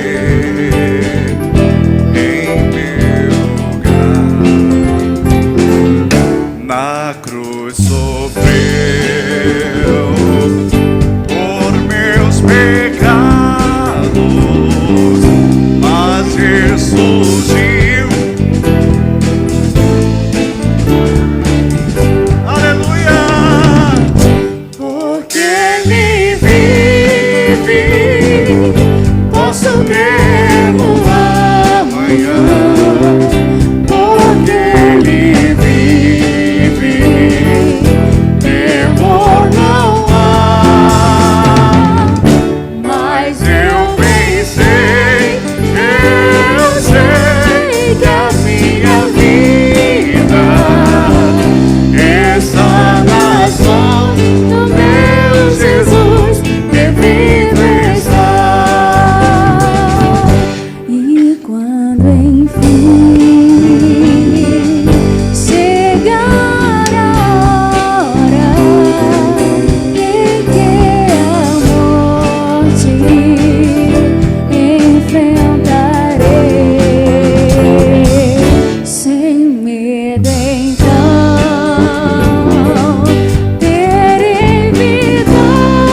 em meu lugar. Na cruz sofreu por meus pecados, mas ressurgiu. Aleluia! Porque Ele vive, posso crer no amanhã. Porque Ele vive, temor não há. Mas eu bem sei que a minha vida está nas mãos do meu Jesus, que vive está. E quando enfim chegar a hora em que a morte enfrentarei, sem medo então terei vitória,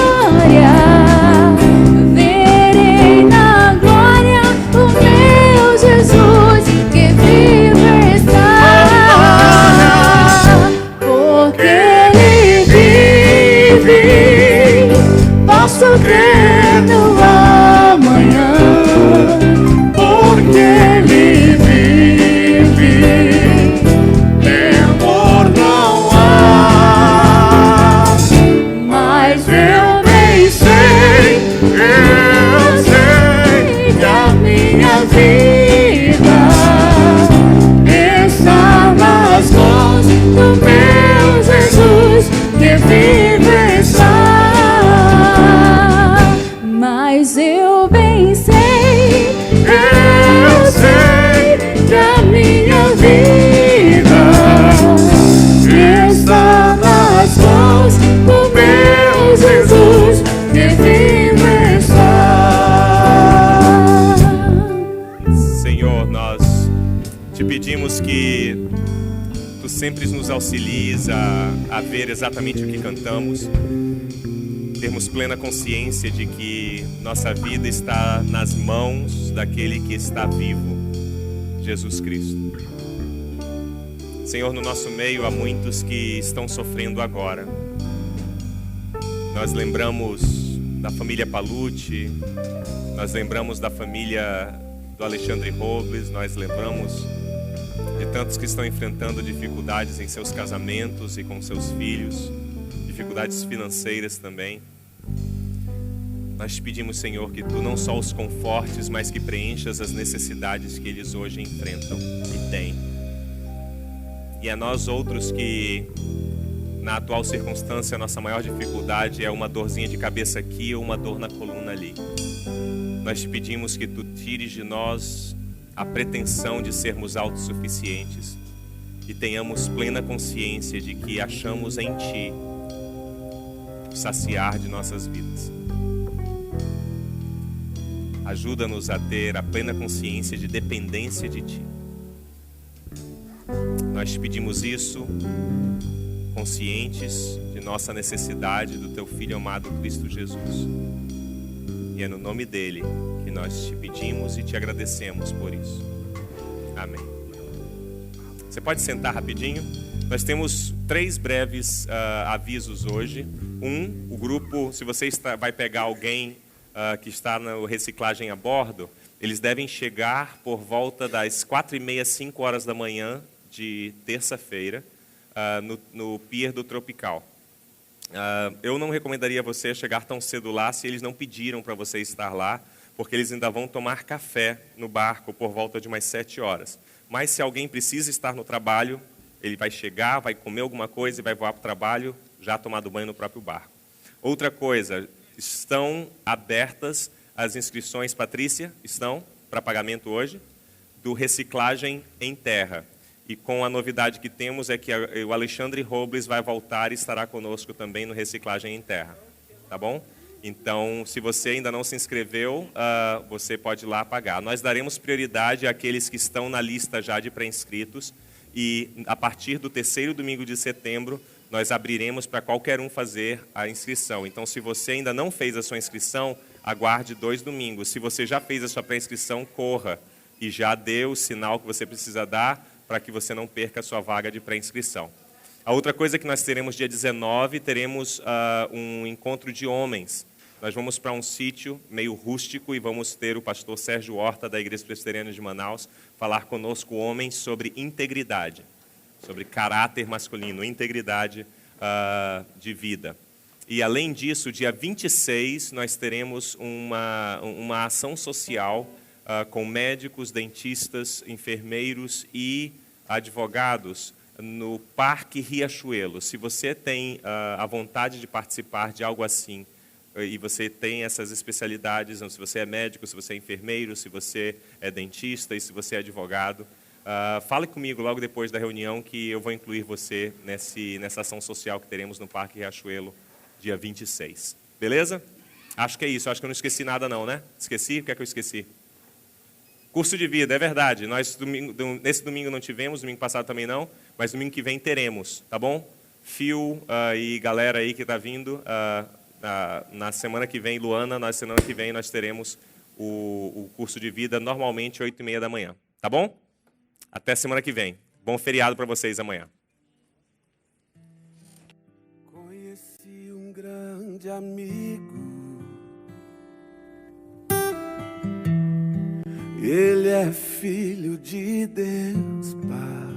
verei na glória o meu Jesus, que vive está. Porque Ele vive, Posso crer no amanhã, porque Ele vive, temor não há. Mas eu bem sei que a minha vida está nas mãos do meu Jesus, que vive está. mas eu bem sei Eu sei que a minha Tu sempre nos auxilias a ver exatamente o que cantamos, termos plena consciência de que nossa vida está nas mãos daquele que está vivo, Jesus Cristo. Senhor, no nosso meio há muitos que estão sofrendo agora. Nós lembramos da família Palucci, nós lembramos da família do Alexandre Robles, nós lembramos de tantos que estão enfrentando dificuldades em seus casamentos e com seus filhos, dificuldades financeiras também. Nós te pedimos, Senhor, que Tu não só os confortes, mas que preenchas as necessidades que eles hoje enfrentam e têm. E a nós outros que, na atual circunstância, a nossa maior dificuldade é uma dorzinha de cabeça aqui ou uma dor na coluna ali. Nós te pedimos que Tu tires de nós a pretensão de sermos autossuficientes e tenhamos plena consciência de que achamos em Ti o saciar de nossas vidas. Ajuda-nos a ter a plena consciência de dependência de Ti. Nós te pedimos isso, conscientes de nossa necessidade do Teu Filho amado Cristo Jesus. E é no nome dEle que nós te pedimos e te agradecemos por isso. Amém. Você pode sentar rapidinho? Nós temos 3 breves avisos hoje. O grupo, se você vai pegar alguém que está na reciclagem a bordo, eles devem chegar por volta das 4h30, 5 horas da manhã de terça-feira no Pier do Tropical. Eu não recomendaria você chegar tão cedo lá se eles não pediram para você estar lá, porque eles ainda vão tomar café no barco por volta de umas 7 horas. Mas se alguém precisa estar no trabalho, ele vai chegar, vai comer alguma coisa e vai voar para o trabalho, já tomado banho no próprio barco. Outra coisa, estão abertas as inscrições, Patrícia, estão para pagamento hoje, do Reciclagem em Terra. E com a novidade que temos é que o Alexandre Robles vai voltar e estará conosco também no Reciclagem em Terra. Tá bom? Então, se você ainda não se inscreveu, você pode ir lá pagar. Nós daremos prioridade àqueles que estão na lista já de pré-inscritos e a partir do 3º domingo de setembro, nós abriremos para qualquer um fazer a inscrição. Então, se você ainda não fez a sua inscrição, aguarde 2 domingos. Se você já fez a sua pré-inscrição, corra e já dê o sinal que você precisa dar para que você não perca a sua vaga de pré-inscrição. A outra coisa que nós teremos dia 19, teremos um encontro de homens. Nós vamos para um sítio meio rústico e vamos ter o pastor Sérgio Horta, da Igreja Presbiteriana de Manaus, falar conosco, homens, sobre integridade, sobre caráter masculino, integridade de vida. E, além disso, dia 26, nós teremos uma ação social com médicos, dentistas, enfermeiros e advogados no Parque Riachuelo. Se você tem a vontade de participar de algo assim, e você tem essas especialidades, se você é médico, se você é enfermeiro, se você é dentista e se você é advogado, fale comigo logo depois da reunião que eu vou incluir você nessa ação social que teremos no Parque Riachuelo, dia 26. Beleza? Acho que é isso. Acho que eu não esqueci nada não, né? Esqueci? O que é que eu esqueci? Curso de vida, é verdade. Nós nesse domingo não tivemos, domingo passado também não, mas domingo que vem teremos, tá bom? Phil e galera aí que está vindo, na semana que vem, Luana, na semana que vem nós teremos o curso de vida, normalmente 8h30 da manhã, tá bom? Até semana que vem. Bom feriado para vocês amanhã. Conheci um grande amigo. Ele é filho de Deus, Pai.